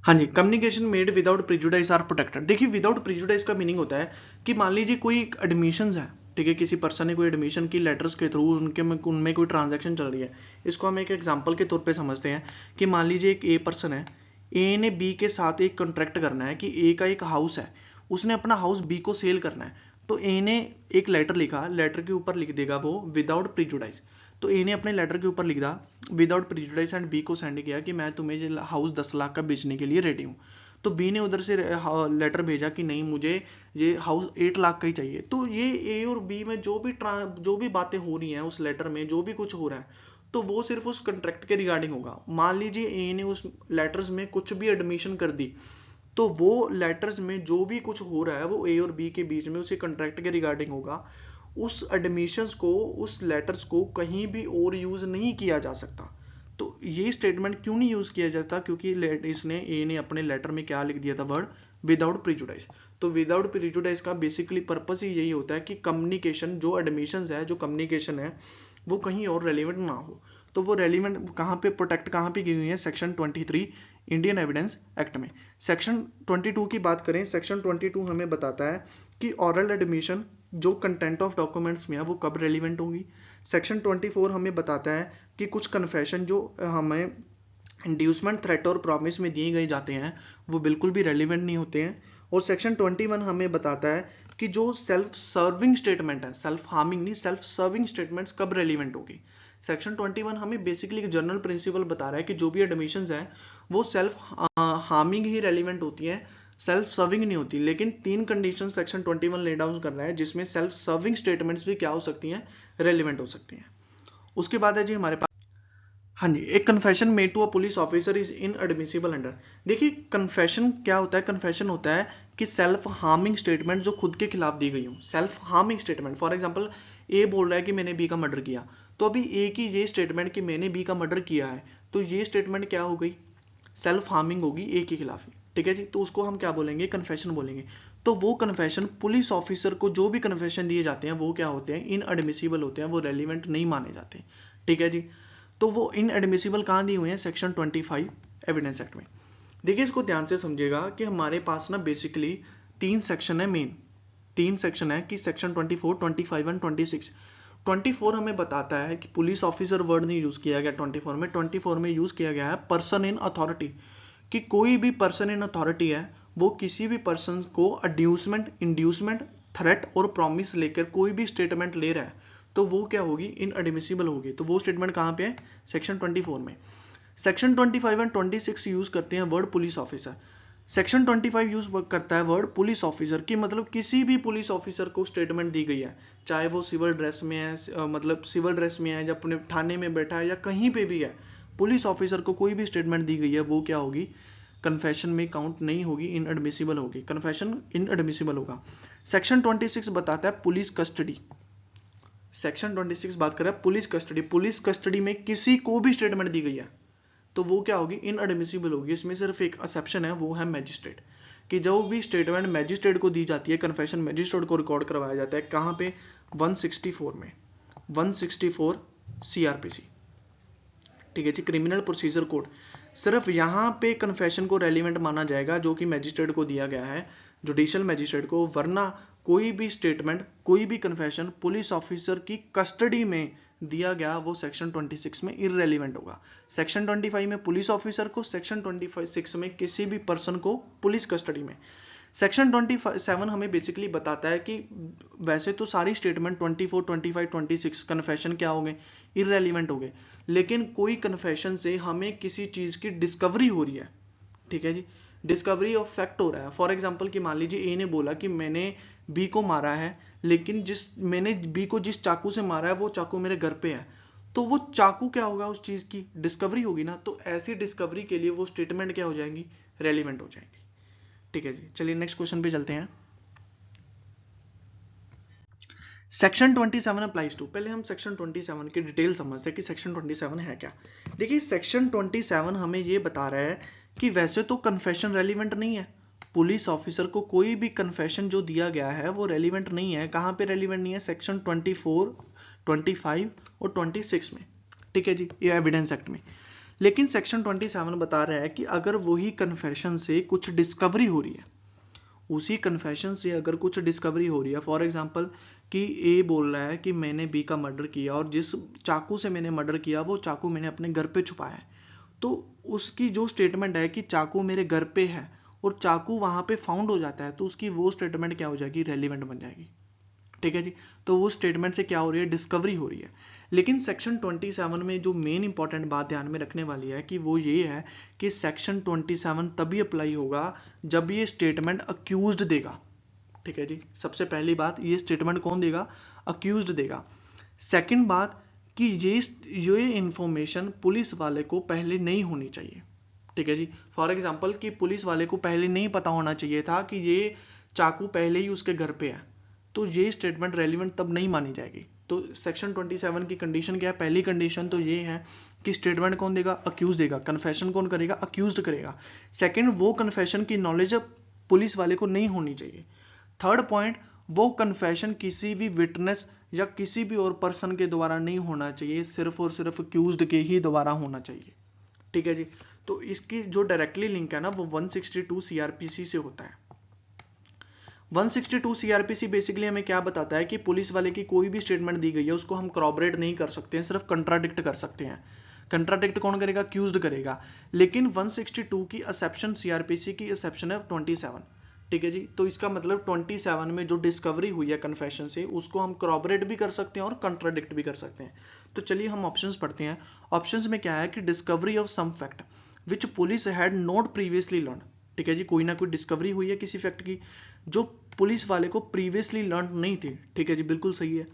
हाँ जी, communication made without prejudice are protected. देखिए विदाउट प्रिजुडाइस का मीनिंग होता है कि मान लीजिए कोई एडमिशन है, ठीक है, किसी पर्सन ने कोई एडमिशन की, लेटर्स के थ्रू उनमें कोई ट्रांजैक्शन चल रही है। इसको हम एक एग्जांपल के तौर पे समझते हैं कि मान लीजिए एक ए पर्सन है, ए ने बी के साथ एक कॉन्ट्रैक्ट करना है कि ए का एक हाउस है, उसने अपना हाउस बी को सेल करना है। तो ए ने एक लेटर लिखा, लेटर के ऊपर लिख देगा वो विदाउट प्रिजुडाइस। तो ए ने अपने लेटर के ऊपर लिख दिया विदाउट प्रिजुडाइस एंड बी को सेंड किया कि मैं तुम्हें हाउस 10 लाख का बेचने के लिए रेडी हूँ। तो बी ने उधर से लेटर भेजा कि नहीं, मुझे ये हाउस 8 लाख का ही चाहिए। तो ये ए और बी में जो भी बातें हो रही हैं उस लेटर में, जो भी कुछ हो रहा है, तो वो सिर्फ उस कंट्रैक्ट के रिगार्डिंग होगा। मान लीजिए ए ने उस लेटर्स में कुछ भी एडमिशन कर दी तो वो लेटर्स में जो भी कुछ हो रहा है वो ए और बी के बीच में उसी कॉन्ट्रैक्ट के रिगार्डिंग होगा। उस एडमिशंस को, उस लेटर्स को कहीं भी और यूज नहीं किया जा सकता। तो ये स्टेटमेंट क्यों नहीं यूज किया जाता? क्योंकि इसने ए ने अपने लेटर में क्या लिख दिया था? Word without prejudice. तो विदाउट प्रिजुडाइस का बेसिकली पर्पस ही यही होता है कि कम्युनिकेशन, जो एडमिशंस है, जो कम्युनिकेशन है, वो कहीं और रेलिवेंट ना हो। तो वो रेलिवेंट कहाँ पे, प्रोटेक्ट कहाँ पे की हुई है? सेक्शन 23 इंडियन एविडेंस एक्ट में। सेक्शन 22 की बात करें, सेक्शन 22 हमें बताता है कि ऑरल एडमिशन जो कंटेंट ऑफ डॉक्यूमेंट्स में है वो कब रेलिवेंट होगी। सेक्शन 24 हमें बताता है कि कुछ कन्फेशन जो हमें इंड्यूसमेंट, थ्रेट और प्रॉमिस में दिए गए जाते हैं वो बिल्कुल भी रेलिवेंट नहीं होते हैं। और सेक्शन 21 हमें बताता है कि जो सेल्फ सर्विंग स्टेटमेंट है, सेल्फ हार्मिंग नहीं, सेल्फ सर्विंग स्टेटमेंट्स कब रेलिवेंट होगी। सेक्शन 21 हमें बेसिकली एक जनरल प्रिंसिपल बता रहा है कि जो भी एडमिशंस हैं वो सेल्फ हार्मिंग ही रेलिवेंट होती हैं, सेल्फ सर्विंग नहीं होती। लेकिन 3 कंडीशन सेक्शन 21 ले डाउन कर रहा है जिसमें सेल्फ सर्विंग स्टेटमेंट्स भी क्या हो सकती हैं? रेलिवेंट हो सकती हैं। उसके बाद है जी हमारे पास, हाँ जी, एक confession made to a police officer is inadmissible under. देखिए कन्फेशन क्या होता है? कन्फेशन होता है कि सेल्फ हार्मिंग स्टेटमेंट जो खुद के खिलाफ दी गई हो, self harming statement. For example A बोल रहा है कि मैंने बी का मर्डर किया, तो अभी ए की ये स्टेटमेंट कि मैंने बी का मर्डर किया है, तो ये स्टेटमेंट क्या हो गई? सेल्फ हार्मिंग होगी ए के खिलाफ ही। ठीक है जी, तो उसको हम क्या बोलेंगे? कन्फेशन बोलेंगे। तो वो कन्फेशन पुलिस ऑफिसर को जो भी कन्फेशन दिए जाते हैं वो क्या होते हैं? इनएडमिसिबल होते हैं, वो रेलिवेंट नहीं माने जाते। ठीक है जी, तो वो इनएडमिसिबल कहाँ दिए हुए हैं? सेक्शन 25 एविडेंस एक्ट में। देखिए इसको ध्यान से समझिएगा कि हमारे पास ना बेसिकली 3 सेक्शन है, मेन 3 सेक्शन है कि सेक्शन 24, 25 एंड 26। 24 हमें बताता है कि पुलिस ऑफिसर वर्ड नहीं यूज किया गया 24 में। 24 में यूज किया गया है पर्सन इन अथॉरिटी, कि कोई भी पर्सन इन अथॉरिटी है वो किसी भी पर्सन को अड्यूसमेंट, इंड्यूसमेंट, थ्रेट और प्रॉमिस लेकर कोई भी स्टेटमेंट ले रहा है तो वो क्या होगी? इनएडमिसिबल होगी। तो वो स्टेटमेंट कहाँ पे है? सेक्शन 24 में। सेक्शन 25 एंड 26 यूज करते हैं word police officer. Section 25 use करता है वर्ड पुलिस ऑफिसर की, मतलब किसी भी पुलिस ऑफिसर को स्टेटमेंट दी गई है, चाहे वो सिविल ड्रेस में है, मतलब सिविल ड्रेस में है या अपने थाने में बैठा है या कहीं पे भी है, पुलिस ऑफिसर को कोई भी स्टेटमेंट दी गई है वो क्या होगी? कन्फेशन में काउंट नहीं होगी, इनएडमिसिबल होगी, कन्फेशन इनएडमिसिबल होगा। सेक्शन 26 बताता है पुलिस कस्टडी। सेक्शन 26 बात कर रहा है पुलिस कस्टडी। पुलिस कस्टडी में किसी को भी स्टेटमेंट दी गई है तो वो क्या होगी? इनएडमिसिबल होगी। इसमें सिर्फ एक एक्सेप्शन है, वो है मैजिस्ट्रेट, कि जो भी स्टेटमेंट मैजिस्ट्रेट को दी जाती है, कन्फेशन मैजिस्ट्रेट को रिकॉर्ड करवाया जाता है। कहाँ पे? 164 में, 164 सीआरपीसी। ठीक है जी, क्रिमिनल प्रोसीजर कोड। सिर्फ यहाँ पे कन्फेशन को रेलिवेंट माना जाएगा जो कि मैजिस्ट्रेट को दिया गया है, जुडिशियल मैजिस्ट्रेट को, वरना कोई भी स्टेटमेंट, कोई भी कन्फेशन पुलिस ऑफिसर की कस्टडी में दिया गया वो सेक्शन 26 में इररेलेवेंट होगा। सेक्शन 25 में पुलिस ऑफिसर को, सेक्शन 26 में किसी भी पर्सन को पुलिस कस्टडी में। सेक्शन 27 हमें बेसिकली बताता है कि वैसे तो सारी स्टेटमेंट 24, 25, 26 कन्फेशन क्या हो गए? इररेलेवेंट हो गए, लेकिन कोई कन्फेशन से हमें किसी चीज की डिस्कवरी हो रही है। ठीक है जी, डिस्कवरी ऑफ फैक्ट हो रहा है। फॉर एग्जांपल कि मान लीजिए ए ने बोला कि मैंने बी को मारा है, लेकिन मैंने बी को जिस चाकू से मारा है वो चाकू मेरे घर पे है, तो वो चाकू क्या होगा? उस चीज की डिस्कवरी होगी ना। तो ऐसी डिस्कवरी के लिए वो स्टेटमेंट क्या हो जाएंगी? रेलिवेंट हो जाएंगी। ठीक है जी, चलिए नेक्स्ट क्वेश्चन पे चलते हैं। सेक्शन 27 अप्लाइज टू, पहले हम सेक्शन 27 की डिटेल समझते हैं कि सेक्शन 27 है क्या। देखिए सेक्शन 27 हमें ये बता रहा है कि वैसे तो कन्फेशन रेलिवेंट नहीं है, पुलिस ऑफिसर को कोई भी कन्फेशन जो दिया गया है वो रेलिवेंट नहीं है। कहाँ पे रेलिवेंट नहीं है? सेक्शन 24, 25 और 26 में। ठीक है जी, ये एविडेंस एक्ट में। लेकिन सेक्शन 27 बता रहा है कि अगर वही कन्फेशन से कुछ डिस्कवरी हो रही है, उसी कन्फेशन से अगर कुछ डिस्कवरी हो रही है, फॉर एग्जांपल कि ए बोल रहा है कि मैंने बी का मर्डर किया और जिस चाकू से मैंने मर्डर किया वो चाकू मैंने अपने घर पे छुपाया है, तो उसकी जो स्टेटमेंट है कि चाकू मेरे घर पे है और चाकू वहां पे फाउंड हो जाता है, तो उसकी वो स्टेटमेंट क्या हो जाएगी? रेलिवेंट बन जाएगी। ठीक है जी, तो वो स्टेटमेंट से क्या हो रही है? डिस्कवरी हो रही है। लेकिन सेक्शन 27 में जो मेन इंपॉर्टेंट बात ध्यान में रखने वाली है कि वो ये है कि सेक्शन 27 तभी अप्लाई होगा जब ये स्टेटमेंट अक्यूज्ड देगा। ठीक है जी, सबसे पहली बात, ये स्टेटमेंट कौन देगा? अक्यूज्ड देगा। सेकंड बात कि ये इंफॉर्मेशन पुलिस वाले को पहले नहीं होनी चाहिए। ठीक है जी। फॉर एग्जाम्पल कि पुलिस वाले को पहले नहीं पता होना चाहिए था कि ये चाकू पहले ही उसके घर पे है, तो ये स्टेटमेंट रेलिवेंट तब नहीं मानी जाएगी। तो सेक्शन 27 की कंडीशन क्या है? पहली कंडीशन तो ये है कि स्टेटमेंट कौन देगा? अक्यूज देगा। कन्फेशन कौन करेगा? अक्यूज्ड करेगा। सेकंड, वो कन्फेशन की नॉलेज पुलिस वाले को नहीं होनी चाहिए। थर्ड पॉइंट, वो कन्फेशन किसी भी विटनेस या किसी भी और पर्सन के द्वारा नहीं होना चाहिए, सिर्फ और सिर्फ अक्यूज्ड के ही द्वारा होना चाहिए। ठीक है जी। तो इसकी जो डायरेक्टली लिंक है ना, वो 162 सीआरपीसी से होता है। 162 सीआरपीसी बेसिकली हमें क्या बताता है कि पुलिस वाले की कोई भी स्टेटमेंट दी गई है उसको हम corroborate नहीं कर सकते हैं, सिर्फ कंट्राडिक्ट कर सकते हैं। कंट्राडिक्ट कौन करेगा? अक्यूज्ड करेगा। लेकिन 162 की एक्सेप्शन, सीआरपीसी की एक्सेप्शन है 27। ठीक है जी। तो इसका मतलब 27 में जो डिस्कवरी हुई है कन्फेशन से, उसको हम corroborate भी कर सकते हैं और कंट्राडिक्ट भी कर सकते हैं। तो चलिए हम ऑप्शंस पढ़ते हैं। ऑप्शंस में क्या है कि discovery of some fact which police had not previously learn. ठीक है जी। कोई ना कोई डिस्कवरी हुई है किसी फैक्ट की जो पुलिस वाले को प्रीवियसली लर्न नहीं थी। ठीक है जी, बिल्कुल सही है।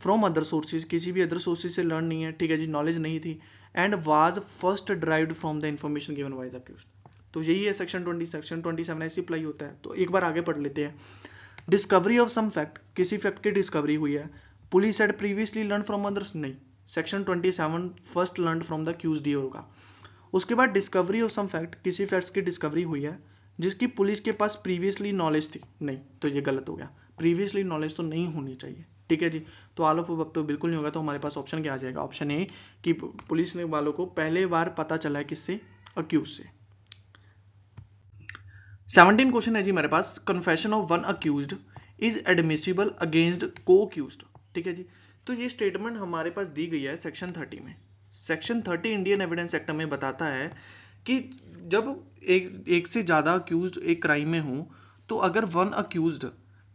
फ्रॉम अदर सोर्सेज, किसी भी अदर सोर्सेज से लर्न नहीं है। ठीक है जी, नॉलेज नहीं थी। And was first derived from the information given by the accused. तो यही है सेक्शन 20, सेक्शन 27 ऐसे अप्लाई होता है। तो एक बार आगे पढ़ लेते हैं। डिस्कवरी ऑफ सम फैक्ट, किसी फैक्ट की डिस्कवरी हुई है। Police had previously learn from others, नहीं। Section 27 first learn from the accused ही होगा। उसके बाद डिस्कवरी ऑफ सम फैक्ट, किसी फैक्ट्स की डिस्कवरी हुई है जिसकी पुलिस के पास प्रीवियसली नॉलेज थी, नहीं। तो ये गलत हो गया, प्रीवियसली नॉलेज तो नहीं होनी चाहिए। ठीक है जी। तो ऑल ऑफ अब तो बिल्कुल नहीं होगा। तो हमारे पास ऑप्शन क्या आ जाएगा? ऑप्शन ए कि पुलिस ने वालों को पहले बार पता चला है किससे? अक्यूज से। 17 क्वेश्चन है जी हमारे पास। Confession of one accused is admissible against co accused. ठीक है जी। तो ये स्टेटमेंट हमारे पास दी गई है सेक्शन 30 में। सेक्शन 30 इंडियन एविडेंस एक्ट में बताता है कि जब एक से ज्यादा अक्यूज्ड एक क्राइम में हो, तो अगर वन अक्यूज्ड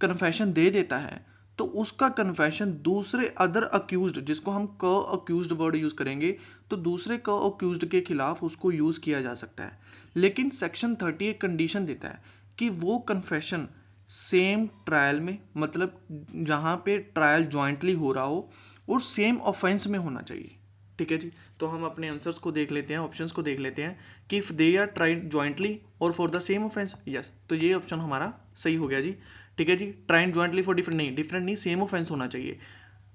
कन्फेशन दे देता है तो उसका कन्फेशन दूसरे अदर अक्यूज्ड, जिसको हम क अक्यूज्ड वर्ड यूज करेंगे, तो दूसरे क अक्यूज्ड के खिलाफ उसको यूज किया जा सकता है। लेकिन सेक्शन 30 एक कंडीशन देता है कि वो कन्फेशन सेम ट्रायल में, मतलब जहां पे ट्रायल ज्वाइंटली हो रहा हो और सेम ऑफेंस में होना चाहिए। ठीक है जी। तो हम अपने आंसर्स को देख लेते हैं, ऑप्शंस को देख लेते हैं कि if they are tried jointly और for the same offence, yes, तो ये ऑप्शन हमारा सही हो गया जी। ठीक है जी। ट्राइड ज्वाइंटली फॉर डिफरेंट नहीं, डिफरेंट नहीं, सेम ऑफेंस होना चाहिए।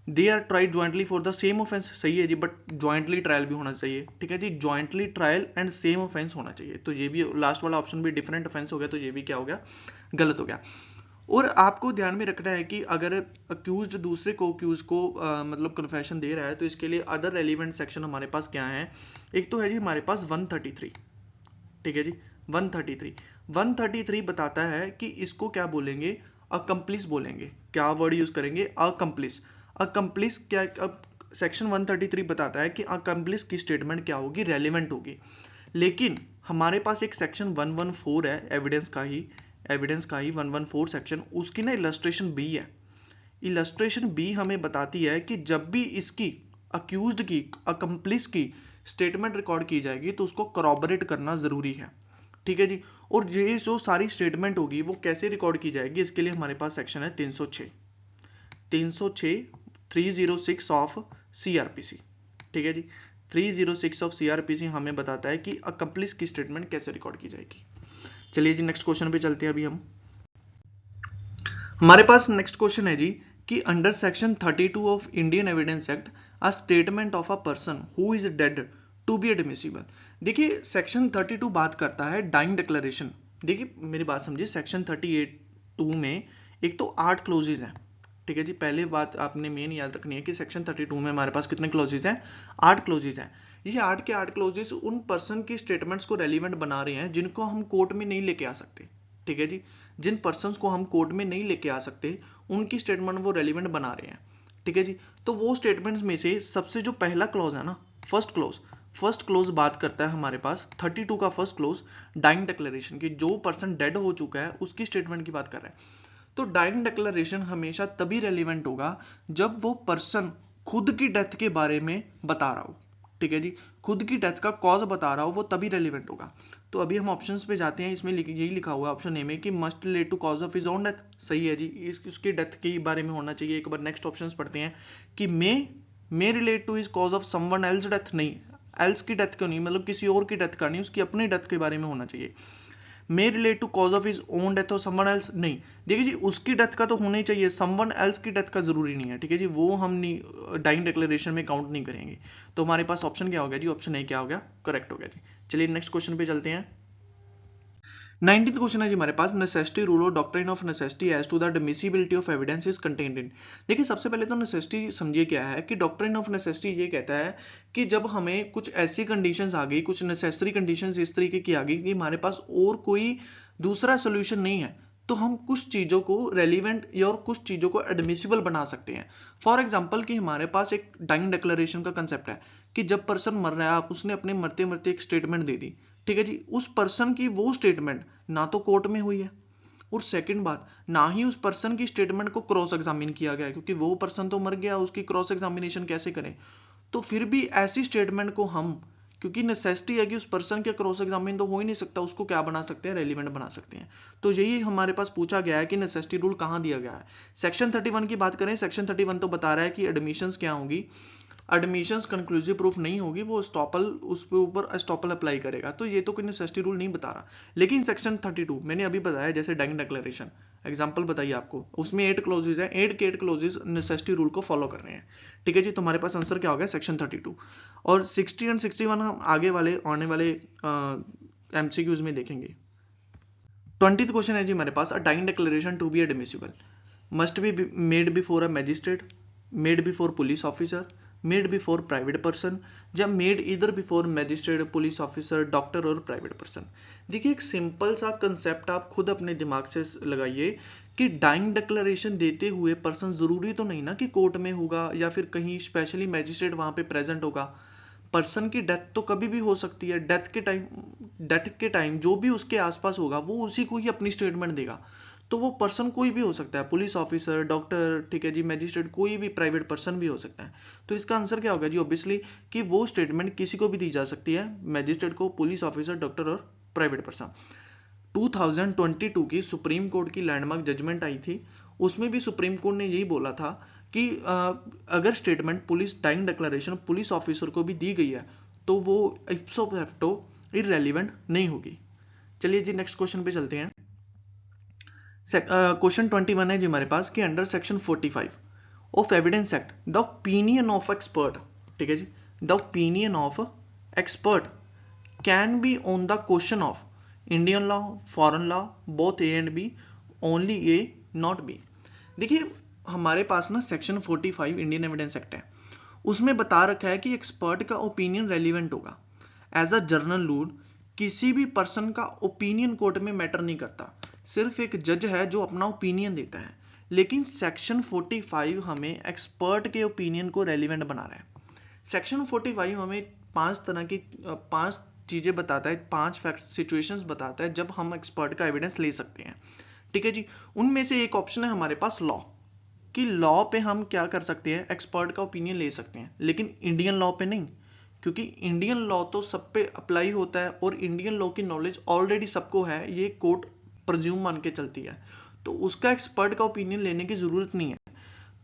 They are tried jointly for the same offence, सही है जी, बट ज्वाइंटली ट्रायल भी होना चाहिए। ठीक है जी। Jointly trial and same offence होना चाहिए। तो ये भी लास्ट वाला ऑप्शन भी डिफरेंट ऑफेंस हो गया, तो ये भी क्या हो गया? गलत हो गया। और आपको ध्यान में रखना है कि अगर अक्यूज्ड दूसरे को अक्यूज को मतलब कन्फेशन दे रहा है, तो इसके लिए अदर रेलिवेंट सेक्शन हमारे पास क्या है? एक तो है जी हमारे पास 133। ठीक है जी। 133 बताता है कि इसको क्या बोलेंगे? अकम्प्लिस बोलेंगे। क्या वर्ड यूज करेंगे? अकम्प्लिस। अकम्प्लिस क्या? अब सेक्शन 133 बताता है कि अकम्प्लिस की स्टेटमेंट क्या होगी? रेलिवेंट होगी। लेकिन हमारे पास एक सेक्शन 114 है एविडेंस का ही 114 सेक्शन, उसकी ना इलस्ट्रेशन बी है। इलस्ट्रेशन बी हमें बताती है कि जब भी इसकी अक्यूज्ड की, अकम्प्लिस की स्टेटमेंट रिकॉर्ड की जाएगी तो उसको corroborate करना जरूरी है। ठीक है जी। और ये जो सारी स्टेटमेंट होगी वो कैसे रिकॉर्ड की जाएगी? इसके लिए हमारे पास सेक्शन है 306 306 ऑफ सीआरपीसी। ठीक है जी। 306 ऑफ सीआरपीसी हमें बताता है कि अकम्प्लिस की स्टेटमेंट कैसे रिकॉर्ड की जाएगी। चलिए जी नेक्स्ट क्वेश्चन पे चलते हैं। अभी हम हमारे पास नेक्स्ट क्वेश्चन है जी कि under section 32 of Indian evidence Act a statement of a person who is dead to be admissible. देखिए सेक्शन 32 बात करता है डाइंग डिक्लेरेशन। देखिए मेरी बात समझिए, सेक्शन 38 में एक तो 8 क्लोजेज हैं। ठीक है जी। पहले बात आपने मेन याद रखनी है कि सेक्शन 32 में हमारे पास कितने क्लोजेज हैं? 8 क्लोजेज हैं। ये 8 के 8 क्लोजेज उन पर्सन की स्टेटमेंट्स को रेलिवेंट बना रहे हैं जिनको हम कोर्ट में नहीं लेके आ सकते। ठीक है जी। जिन पर्सन्स को हम कोर्ट में नहीं लेके आ सकते उनकी स्टेटमेंट वो रेलिवेंट बना रहे हैं। ठीक है जी। तो वो स्टेटमेंट्स में से सबसे जो पहला क्लॉज है ना, फर्स्ट क्लोज बात करता है हमारे पास 32 का फर्स्ट क्लोज डाइंग डिक्लेरेशन की। जो पर्सन डेड हो चुका है उसकी स्टेटमेंट की बात कर रहा है। तो डाइंग डिक्लेरेशन हमेशा तभी रेलिवेंट होगा जब वो पर्सन खुद की डेथ के बारे में बता रहा हो। ठीक है जी। खुद की डेथ का कॉज बता रहा हो, वो तभी रेलिवेंट होगा। तो अभी हम ऑप्शंस पे जाते हैं। इसमें यही लिखा हुआ है ऑप्शन ए में कि must relate to cause of his own death. सही है जी, उसकी डेथ के बारे में होना चाहिए। एक बार नेक्स्ट ऑप्शंस पढ़ते हैं कि may relate to his cause of someone else death, नहीं। एल्स की डेथ क्यों नहीं, मतलब किसी और की डेथ का नहीं, उसकी अपनी डेथ के बारे में होना चाहिए। May relate to cause of his own death और समवन एल्स, नहीं देखिए जी उसकी डेथ का तो होना ही चाहिए, समवन एल्स की डेथ का जरूरी नहीं है, ठीक है जी, वो हम नहीं डाइंग डिक्लेरेशन में काउंट नहीं करेंगे। तो हमारे पास ऑप्शन क्या हो गया जी, ऑप्शन ए क्या हो गया, करेक्ट हो गया जी। चलिए नेक्स्ट क्वेश्चन पे चलते हैं। 19th क्वेश्चन है जी हमारे पास, नेसेसिटी रूल और doctrine of necessity as to the admissibility of evidence is contained in. देखिए सबसे पहले तो नेसेसिटी समझिए क्या है, कि डॉक्ट्रिन ऑफ नेसेसिटी ये कहता है कि जब हमें कुछ ऐसी कंडीशंस आ गई, कुछ नेसेसरी कंडीशंस इस तरीके की आ गई कि हमारे पास और कोई दूसरा सोल्यूशन नहीं है, तो हम कुछ चीज़ों को रेलिवेंट या और कुछ चीज़ों को एडमिसिबल बना सकते हैं। फॉर एग्जाम्पल कि हमारे पास एक डाइंग डिक्लेरेशन का कंसेप्ट है कि जब पर्सन मर रहा है, आप उसने अपने मरते मरते एक स्टेटमेंट दे दी, ठीक है जी, उस पर्सन की वो स्टेटमेंट ना तो कोर्ट में हुई है, और सेकंड बात ना ही उस पर्सन की स्टेटमेंट को क्रॉस एग्जामिन किया गया है, क्योंकि वो पर्सन तो मर गया, उसकी क्रॉस एग्जामिनेशन कैसे करें। तो फिर भी ऐसी स्टेटमेंट को हम, क्योंकि नेसेसिटी है कि उस पर्सन के क्रॉस एग्जामिन तो हो ही नहीं सकता, उसको क्या बना सकते हैं, रेलिवेंट बना सकते हैं। तो यही हमारे पास पूछा गया है कि नेसेसिटी रूल कहाँ दिया गया है। सेक्शन 31 की बात करें, सेक्शन 31 तो बता रहा है कि एडमिशंस क्या होंगी, एडमिशंस कंक्लूसिव प्रूफ नहीं होगी, वो स्टॉपल उसके ऊपर स्टॉपल अप्लाई करेगा, तो ये तो कोई नेसेसिटी रूल नहीं बता रहा। लेकिन सेक्शन 32 मैंने अभी बताया, जैसे डाइंग डिक्लेरेशन एग्जांपल बताइए आपको, उसमें 8 क्लोजेज है, 8 के 8 क्लोजेज नेसेसिटी रूल को फॉलो कर रहे हैं, ठीक है जी। तो हमारे पास आंसर क्या हो गया, सेक्शन 32। और 60 एंड 61 हम आगे वाले आने वाले एमसीक्यूज में देखेंगे। 20th क्वेश्चन है जी हमारे पास, a dying declaration to be admissible must be made before a magistrate, made before police officer, made before private person, या made either before magistrate, police officer, doctor और प्राइवेट पर्सन। देखिए एक simple सा concept आप खुद अपने दिमाग से लगाइए कि डाइंग डिक्लेरेशन देते हुए पर्सन जरूरी तो नहीं ना कि कोर्ट में होगा या फिर कहीं स्पेशली मैजिस्ट्रेट वहां पे प्रेजेंट होगा। पर्सन की डेथ तो कभी भी हो सकती है, डेथ के टाइम जो भी उसके आसपास होगा वो उसी को ही अपनी स्टेटमेंट देगा। तो वो पर्सन कोई भी हो सकता है, पुलिस ऑफिसर, डॉक्टर, ठीक है जी, मैजिस्ट्रेट, कोई भी प्राइवेट पर्सन भी हो सकता है। तो इसका आंसर क्या होगा जी, ऑब्वियसली कि वो स्टेटमेंट किसी को भी दी जा सकती है, मैजिस्ट्रेट को, पुलिस ऑफिसर, डॉक्टर और प्राइवेट पर्सन। 2022 की सुप्रीम कोर्ट की लैंडमार्क जजमेंट आई थी, उसमें भी सुप्रीम कोर्ट ने यही बोला था कि अगर statement police dying declaration police officer को भी दी गई है तो वो इप्सो फैक्टो इररेलेवेंट नहीं होगी। चलिए जी नेक्स्ट क्वेश्चन पे चलते हैं। क्वेश्चन 21 है जी हमारे पास कि under section 45 of evidence act the opinion of expert, ठीक है जी, the opinion of expert can be on the question of Indian law, foreign law, both A and B, only A not B. देखिए हमारे पास ना section 45 Indian evidence act है, उसमें बता रखा है कि एक्सपर्ट का ओपिनियन रेलिवेंट होगा। एज अ जर्नल रूल किसी भी पर्सन का ओपिनियन कोर्ट में मैटर नहीं करता, सिर्फ एक जज है जो अपना ओपिनियन देता है। लेकिन सेक्शन 45 हमें एक्सपर्ट के ओपिनियन को रेलिवेंट बना रहा है। सेक्शन 45 हमें पांच चीजें बताता है, 5 फैक्ट सिचुएशंस बताता है जब हम एक्सपर्ट का एविडेंस ले सकते हैं, ठीक है जी। उनमें से एक ऑप्शन है हमारे पास लॉ, कि लॉ पे हम क्या कर सकते हैं, एक्सपर्ट का ओपिनियन ले सकते हैं, लेकिन इंडियन लॉ पे नहीं, क्योंकि इंडियन लॉ तो सब पे अप्लाई होता है और इंडियन लॉ की नॉलेज ऑलरेडी सबको है, ये कोर्ट प्रज्यूम मान के चलती है, तो उसका एक्सपर्ट का ओपिनियन लेने की जरूरत नहीं है।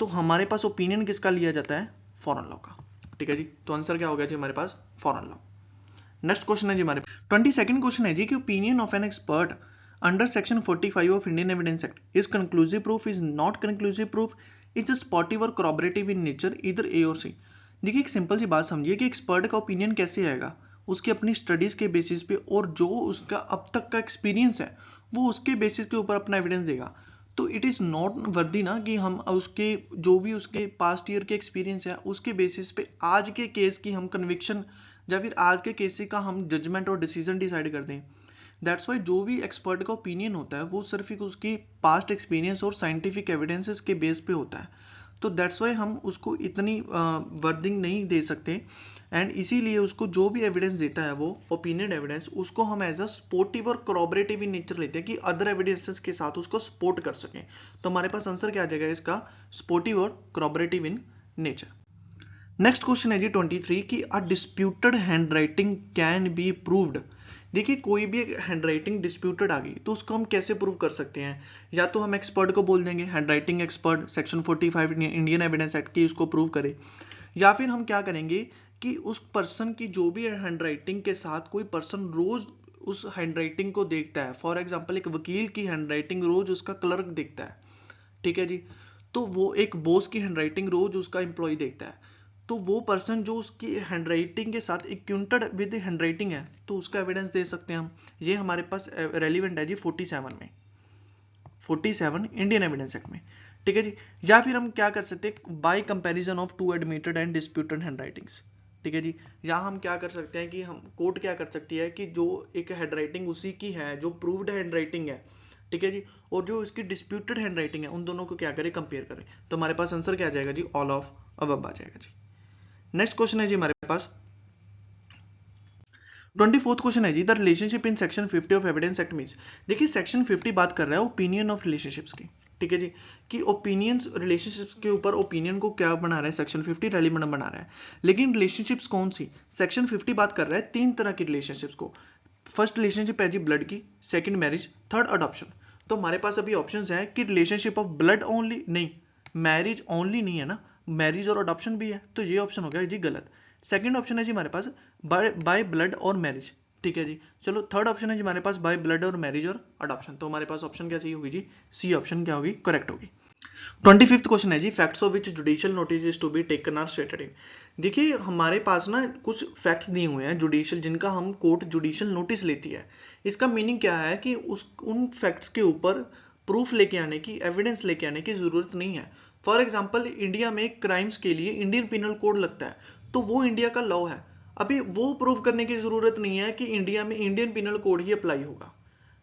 तो हमारे पास ओपिनियन किसका लिया जाता है, फॉरेन लॉ का, ठीक है जी। तो आंसर क्या हो गया जी हमारे पास, फॉरेन लॉ। नेक्स्ट क्वेश्चन है जी हमारे 22nd क्वेश्चन है जी कि opinion of an expert under section 45 of Indian evidence act is conclusive proof, is not conclusive proof, is supportive और corroborative इन नेचर, इधर ए और सी। देखिए एक सिंपल सी बात समझिए कि एक्सपर्ट का ओपिनियन कैसे आएगा, उसकी अपनी स्टडीज के बेसिस पे और जो उसका अब तक का एक्सपीरियंस है वो उसके बेसिस के ऊपर अपना एविडेंस देगा। तो इट इज नॉट वर्दी ना कि हम उसके जो भी उसके पास्ट ईयर के एक्सपीरियंस है उसके बेसिस पे आज के केस की हम कन्विक्शन या फिर आज के केस का हम जजमेंट और डिसीजन डिसाइड कर दें। दैट्स वाई जो भी एक्सपर्ट का ओपिनियन होता है वो सिर्फ उसकी पास्ट एक्सपीरियंस और साइंटिफिक एविडेंसेस के बेस पे होता है। तो दैट्स वाई हम उसको इतनी वर्दिंग नहीं दे सकते, एंड इसीलिए उसको जो भी एविडेंस देता है वो ओपिनियन एविडेंस, उसको हम एज अ सपोर्टिव और corroborative इन नेचर लेते हैं कि अदर एविडेंसेस के साथ उसको सपोर्ट कर सकें। तो हमारे पास आंसर क्या आ जाएगा इसका, सपोर्टिव और corroborative in nature. Next question है जी 23 कि अ disputed handwriting can be proved. देखिए कोई भी एक हैंडराइटिंग डिस्प्यूटेड आ गई तो उसको हम कैसे प्रूव कर सकते हैं, या तो हम एक्सपर्ट को बोल देंगे, handwriting expert section 45 Indian evidence Act की उसको प्रूव करे, या फिर हम क्या करेंगे कि उस पर्सन की जो भी हैंड राइटिंग के साथ कोई पर्सन रोज उस हैंड राइटिंग को देखता है। फॉर एग्जाम्पल एक वकील की हैंड राइटिंग रोज उसका क्लर्क देखता है, ठीक है जी। तो वो एक बॉस की हैंड राइटिंग रोज उसका एम्प्लॉय देखता है। तो वो पर्सन जो उसकी हैंड राइटिंग के साथ इक्विंटेड विद हैंड राइटिंग है, तो उसका एविडेंस दे सकते हैं हम। ये हमारे पास रेलिवेंट है जी 47 में, 47 इंडियन एविडेंस एक्ट में, ठीक है जी। या फिर हम क्या कर सकते हैं, by comparison of two admitted and disputed handwritings, ठीक है जी। यहाँ हम क्या कर सकते हैं कि हम कोर्ट क्या कर सकती है कि जो एक हैंड राइटिंग उसी की है जो प्रूव्ड हैंड राइटिंग है, ठीक है जी, और जो इसकी डिस्प्यूटेड हैंड राइटिंग है, उन दोनों को क्या करें, कंपेयर करें। तो हमारे पास आंसर क्या आ जाएगा जी, ऑल ऑफ अबव आ जाएगा जी। नेक्स्ट क्वेश्चन है जी हमारे पास 24th क्वेश्चन है जी, the relationship in section 50 of evidence act means. देखिए सेक्शन 50 बात कर रहा है ओपिनियन ऑफ रिलेशनशिप्स की, ठीक है जी, कि ओपिनियंस रिलेशनशिप्स के ऊपर ओपिनियन को क्या बना रहा है, सेक्शन 50 रेलिवेंट बना रहा है। लेकिन रिलेशनशिप्स कौन सी, सेक्शन 50 बात कर रहा है तीन तरह की रिलेशनशिप्स को। फर्स्ट रिलेशनशिप है जी ब्लड की, सेकंड मैरिज, थर्ड अडॉप्शन। तो हमारे पास अभी ऑप्शंस है कि रिलेशनशिप ऑफ ब्लड ओनली, नहीं मैरिज ओनली नहीं है ना, मैरिज और अडॉप्शन भी है, तो ये ऑप्शन हो गया जी गलत। सेकंड ऑप्शन है जी हमारे पास बाय ब्लड और मैरिज, ठीक है जी। चलो थर्ड ऑप्शन है जी हमारे पास बाय ब्लड और मैरिज और अडॉप्शन। तो हमारे पास ऑप्शन क्या सही होगी जी, सी ऑप्शन क्या होगी, करेक्ट होगी। 25th क्वेश्चन है जी, facts of which judicial notice is to be taken are stated in. देखिए हमारे पास ना कुछ फैक्ट्स दिए हुए हैं जुडिशियल, जिनका हम कोर्ट जुडिशियल नोटिस लेती है। इसका मीनिंग क्या है कि उन फैक्ट्स के ऊपर प्रूफ लेके आने की, एविडेंस लेके आने की जरूरत नहीं है। फॉर एग्जाम्पल इंडिया में क्राइम्स के लिए इंडियन पिनल कोड लगता है, तो वो इंडिया का लॉ है। अभी वो प्रूव करने की जरूरत नहीं है कि इंडिया में इंडियन पिनल कोड ही अप्लाई होगा,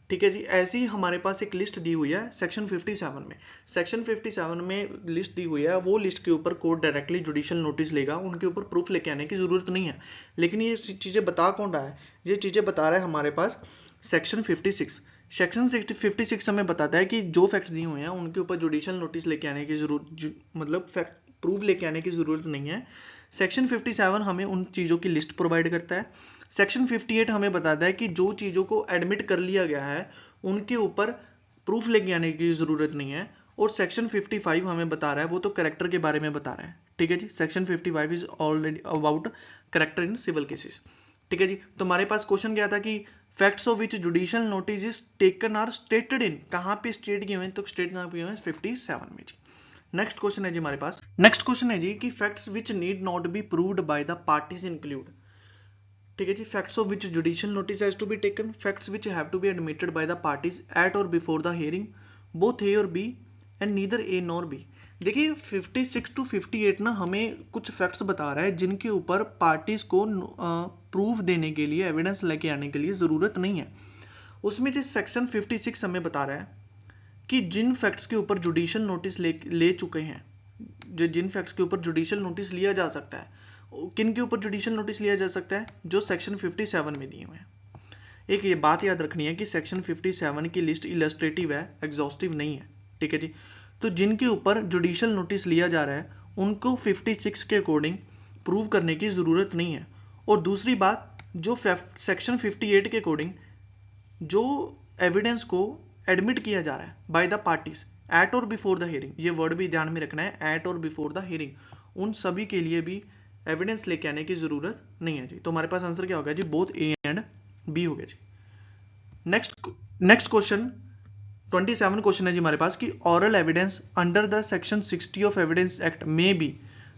ठीक है जी। ऐसी हमारे पास एक लिस्ट दी हुई है सेक्शन 57 में, सेक्शन 57 में लिस्ट दी हुई है, वो लिस्ट के ऊपर कोर्ट डायरेक्टली जुडिशियल नोटिस लेगा, उनके ऊपर प्रूफ लेके आने की जरूरत नहीं है। लेकिन ये चीजें बता कौन रहा है, ये चीजें बता रहा है हमारे पास सेक्शन 56। सेक्शन 56 हमें बताता है कि जो फैक्ट्स दिए हुए हैं उनके ऊपर जुडिशियल नोटिस लेके आने की जरूरत, मतलब फैक्ट प्रूफ लेके आने की जरूरत नहीं है। सेक्शन 57 हमें उन चीज़ों की लिस्ट प्रोवाइड करता है। सेक्शन 58 हमें बताता है कि जो चीज़ों को एडमिट कर लिया गया है उनके ऊपर प्रूफ लेके आने की ज़रूरत नहीं है। और सेक्शन 55 हमें बता रहा है, वो तो करेक्टर के बारे में बता रहा है, ठीक है जी। Section 55 is already about character in civil cases, ठीक है जी। तो हमारे पास क्वेश्चन क्या था कि facts of which judicial notice is taken are stated in, कहाँ पे स्टेट किए हुए हैं, तो स्टेट कहाँ पे हुए हैं, 57 में जी। नेक्स्ट क्वेश्चन है जी हमारे पास, नेक्स्ट क्वेश्चन है जी कि facts which need not be proved by the parties include, ठीक है जी। Facts of which judicial notice has to be taken, facts which have to be admitted by the parties at और before the hearing, both A और B and neither A nor B. देखिए 56 to 58 ना हमें कुछ facts बता रहा है जिनके ऊपर पार्टीज को प्रूफ देने के लिए, एविडेंस लेके आने के लिए जरूरत नहीं है। उसमें जो सेक्शन 56 हमें बता रहा है कि जिन फैक्ट्स के ऊपर जुडिशियल नोटिस ले चुके हैं, जो जिन फैक्ट्स के ऊपर जुडिशियल नोटिस लिया जा सकता है, किन के ऊपर जुडिशियल नोटिस लिया जा सकता है, जो सेक्शन 57 में दिए हुए हैं। एक ये बात याद रखनी है कि सेक्शन 57 की लिस्ट इलस्ट्रेटिव है, एग्जॉस्टिव नहीं है, ठीक है जी। तो जिनके ऊपर जुडिशियल नोटिस लिया जा रहा है उनको 56 के अकॉर्डिंग प्रूव करने की जरूरत नहीं है। और दूसरी बात, जो सेक्शन 58 के अकॉर्डिंग जो एविडेंस को एडमिट किया जा रहा है बाय द पार्टीज एट और बिफोर द हियरिंग, ये वर्ड भी ध्यान में रखना है, एट और बिफोर द हियरिंग, उन सभी के लिए भी एविडेंस लेके आने की जरूरत नहीं है जी। तो हमारे पास आंसर क्या होगा जी, बोथ ए एंड बी हो गया जी। नेक्स्ट क्वेश्चन 27 क्वेश्चन है जी हमारे पास कि oral evidence under the section 60 of evidence act में be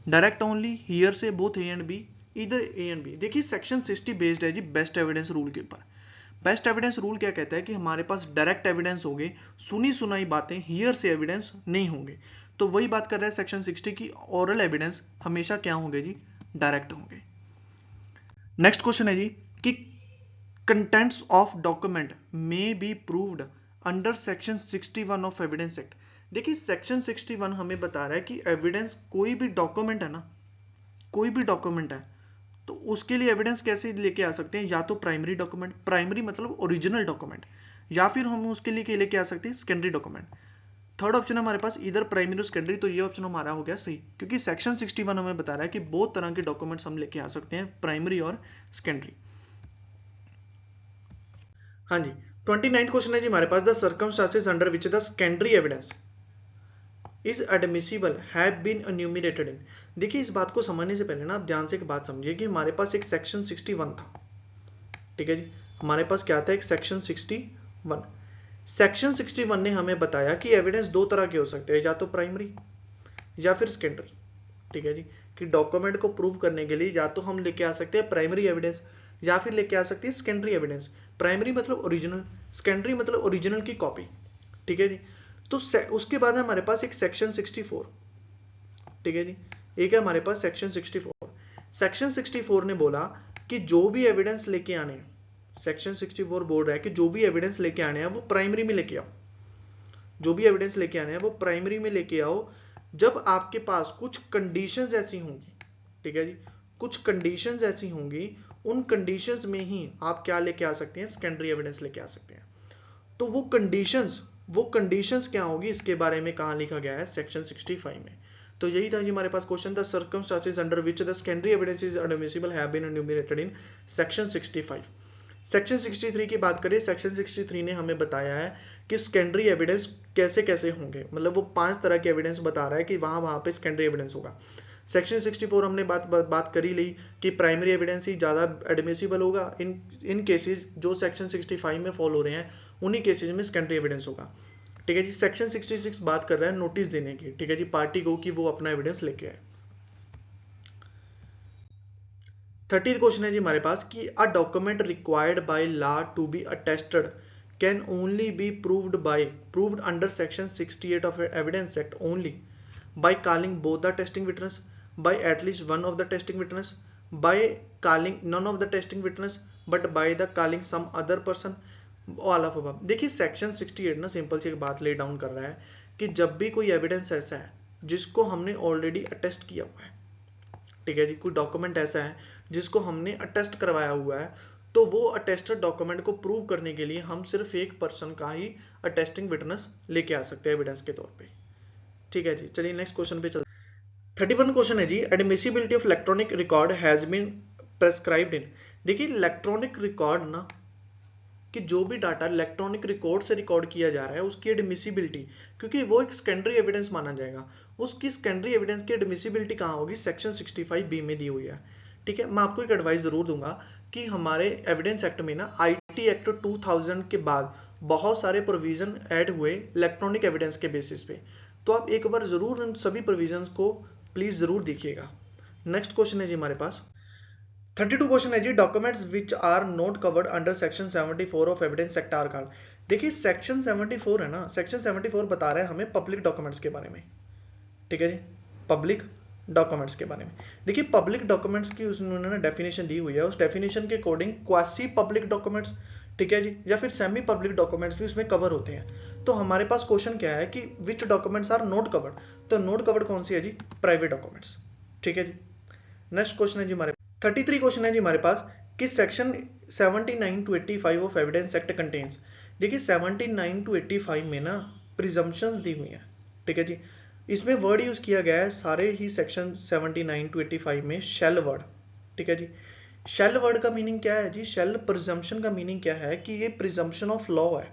direct only hearsay both A and B, इधर ए एंड बी। देखिए सेक्शन 60 बेस्ड है जी बेस्ट एविडेंस रूल के ऊपर। बेस्ट एविडेंस रूल क्या कहता है कि हमारे पास डायरेक्ट एविडेंस होंगे, सुनी सुनाई बातें, हियर से एविडेंस नहीं होंगे। तो वही बात कर रहा है सेक्शन 60 की, ऑरल एविडेंस हमेशा क्या होंगे जी, डायरेक्ट होंगे। नेक्स्ट क्वेश्चन है जी कि contents of document may be proved under section 61 of evidence act. देखिए सेक्शन 61 हमें बता रहा है कि एविडेंस, कोई भी डॉक्यूमेंट है ना, कोई भी डॉक्यूमेंट है तो उसके लिए एविडेंस कैसे लेके आ सकते हैं, या तो प्राइमरी डॉक्यूमेंट, प्राइमरी मतलब ओरिजिनल डॉक्यूमेंट, या फिर हम उसके लिए लेके आ सकते हैं सेकेंडरी डॉक्यूमेंट। थर्ड ऑप्शन है हमारे पास इधर प्राइमरी और सेकेंडरी, तो ये ऑप्शन हमारा हो गया सही, क्योंकि सेक्शन 61 हमें बता रहा है कि बहुत तरह के डॉक्यूमेंट्स हम लेके आ सकते हैं, प्राइमरी और सेकेंडरी। हाँ जी 29th क्वेश्चन है जी हमारे पास, the circumstances under which the secondary evidence is admissible have been enumerated in. देखिए इस बात को समझने से पहले ना आप ध्यान से एक बात समझिए कि हमारे पास एक सेक्शन 61 था, ठीक है जी, हमारे पास क्या था, एक सेक्शन 61। सेक्शन 61 ने हमें बताया कि एविडेंस दो तरह के हो सकते हैं, या तो प्राइमरी या फिर सेकेंडरी, ठीक है जी, कि डॉक्यूमेंट को प्रूव करने के लिए या तो हम लेके आ सकते हैं प्राइमरी एविडेंस या फिर लेके आ सकते हैं सेकेंडरी एविडेंस। प्राइमरी मतलब ओरिजिनल, सेकेंडरी मतलब ओरिजिनल की कॉपी, ठीक है जी। तो उसके बाद है हमारे पास एक सेक्शन 64, ठीक है जी, एक है हमारे पास सेक्शन 64। सेक्शन 64 ने बोला कि जो भी एविडेंस लेके आने हैं, सेक्शन 64 बोल रहा है कि जो भी एविडेंस लेके आने हैं वो प्राइमरी में लेके आओ, जो भी एविडेंस लेके आने हैं वो प्राइमरी में लेके आओ जब आपके पास कुछ कंडीशंस ऐसी होंगी, ठीक है जी, कुछ कंडीशंस ऐसी होंगी, उन कंडीशंस में ही आप क्या लेके आ सकते हैं, सेकेंडरी एविडेंस लेके आ सकते हैं। तो वो कंडीशंस क्या होगी, इसके बारे में कहां लिखा गया है, सेक्शन 65 में। तो यही था जी हमारे पास question, the circumstances under which the secondary evidence is admissible have been enumerated in section 65। Section 63 की बात करें, सेक्शन 63 ने हमें बताया है कि सेकेंडरी एविडेंस कैसे कैसे होंगे, मतलब वो 5 तरह के एविडेंस बता रहा है कि वहां पे सेकेंडरी एविडेंस होगा। सेक्शन 64 हमने बात करी ली कि प्राइमरी एविडेंस ही ज़्यादा एडमिसिबल होगा, इन केसेस जो सेक्शन 65 में फॉलो हो रहे हैं उन्हीं केसेस में सेकेंडरी एविडेंस होगा, ठीक है जी। सेक्शन 66 बात कर रहा है नोटिस देने की, ठीक है जी, पार्टी को कि वो अपना एविडेंस लेके आए। 30th क्वेश्चन है जी हमारे पास कि a document required by law to be attested can only be proved under section 68 of evidence Act only by calling both the testing witness, by at least one of the testing witness, by calling none of the testing witness but by the calling some other person, all of above। देखिए section 68 ना simple सी एक बात lay down कर रहा है कि जब भी कोई एविडेंस ऐसा है जिसको हमने ऑलरेडी अटेस्ट किया हुआ है, ठीक है जी, कोई डॉक्यूमेंट ऐसा है जिसको हमने अटेस्ट करवाया हुआ है, तो वो अटेस्टेड डॉक्यूमेंट को प्रूव करने के लिए हम सिर्फ एक पर्सन का ही अटेस्टिंग विटनेस लेके आ सकते हैं एविडेंस के तौर पे, ठीक है जी। चलिए नेक्स्ट क्वेश्चन पे चलते हैं। 31 क्वेश्चन है जी, admissibility of electronic record has been prescribed in. देखिए इलेक्ट्रॉनिक रिकॉर्ड ना, कि जो भी डाटा इलेक्ट्रॉनिक रिकॉर्ड से रिकॉर्ड किया जा रहा है उसकी एडमिसिबिलिटी, क्योंकि वो एक सेकेंडरी एविडेंस माना जाएगा, उसकी सेकेंडरी एविडेंस की एडमिसिबिलिटी कहाँ होगी, सेक्शन 65B में दी हुई है, ठीक है। मैं आपको एक एडवाइस जरूर दूंगा कि हमारे एविडेंस एक्ट में ना IT एक्ट 2000 के बाद बहुत सारे प्रोविजन ऐड हुए इलेक्ट्रॉनिक एविडेंस के बेसिस पे, तो आप एक बार जरूर इन सभी प्रोविजंस को प्लीज जरूर देखिएगा। नेक्स्ट क्वेश्चन है जी हमारे पास 32 क्वेश्चन है जी, documents which are not covered under section 74 of evidence act are called. देखिए सेक्शन 74 है ना, सेक्शन 74 बता रहा है हमें पब्लिक डॉक्यूमेंट्स के बारे में, ठीक है जी, पब्लिक डॉक्यूमेंट्स के बारे में। देखिए पब्लिक डॉक्यूमेंट्स की उन्होंने डेफिनेशन दी हुई है, उस डेफिनेशन के अकॉर्डिंग क्वासी पब्लिक डॉक्यूमेंट्स, ठीक है जी, या फिर सेमी पब्लिक डॉक्यूमेंट्स भी उसमें कवर होते हैं। तो हमारे पास क्वेश्चन क्या है कि विच डॉक्यूमेंट्स आर नॉट कवर्ड, तो नॉट कवर्ड कौन सी है जी, प्राइवेट डॉक्यूमेंट्स, ठीक है जी। नेक्स्ट क्वेश्चन है जी हमारे 33 क्वेश्चन है जी हमारे पास कि section 79 to 85 of evidence act contains. देखिए 79 to 85 में ना प्रिजम्पशंस दी हुई हैं, ठीक है जी, इसमें वर्ड यूज किया गया है सारे ही सेक्शन 79 to 85 में शेल वर्ड, ठीक है जी। शेल वर्ड का मीनिंग क्या है जी, शेल प्रिजम्पशन का मीनिंग क्या है कि ये प्रिजम्पशन ऑफ लॉ है,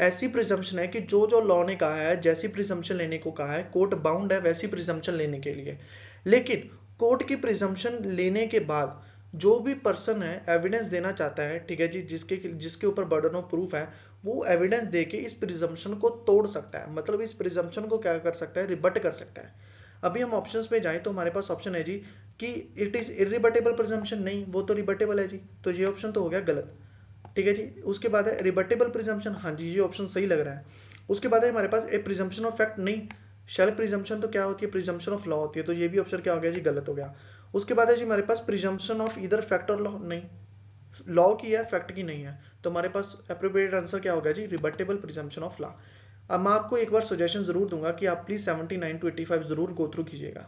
ऐसी प्रिजम्पशन है कि जो जो लॉ ने कहा है, जैसी प्रिजम्पशन लेने को कहा है, कोर्ट बाउंड है वैसी प्रिजम्पशन लेने के लिए। लेकिन कोर्ट की प्रिजम्पशन लेने के बाद जो भी पर्सन है एविडेंस देना चाहता है, ठीक है जी, जिसके ऊपर बर्डन ऑफ प्रूफ है, वो एविडेंस देके इस प्रिजम्पशन को तोड़ सकता है, मतलब इस प्रिजम्पशन को क्या कर सकता है, रिबट कर सकता है। अभी हम ऑप्शंस में जाएं तो हमारे पास ऑप्शन है जी कि इट इज इरिबटेबल प्रिजम्पशन, नहीं वो तो रिबटेबल है जी, तो ये ऑप्शन तो हो गया गलत, ठीक है जी। उसके बाद है रिबटेबल प्रिजम्पशन, हाँ जी ये ऑप्शन सही लग रहा है। उसके बाद है हमारे पास ए प्रिजम्पशन ऑफ फैक्ट, नहीं शेल प्रिजम्पशन तो क्या होती है, प्रिजम्पशन ऑफ लॉ होती है, तो ये भी ऑप्शन क्या हो गया जी, गलत हो गया। उसके बाद है जी हमारे पास प्रिजम्पशन ऑफ इधर फैक्ट और लॉ, नहीं लॉ की है फैक्ट की नहीं है, तो हमारे पास एप्रोप्रिएट आंसर क्या होगा जी, रिबटेबल प्रिजम्पशन ऑफ लॉ। अब मैं आपको एक बार सजेशन जरूर दूंगा कि आप प्लीज 79 to 85 जरूर गो थ्रू कीजिएगा।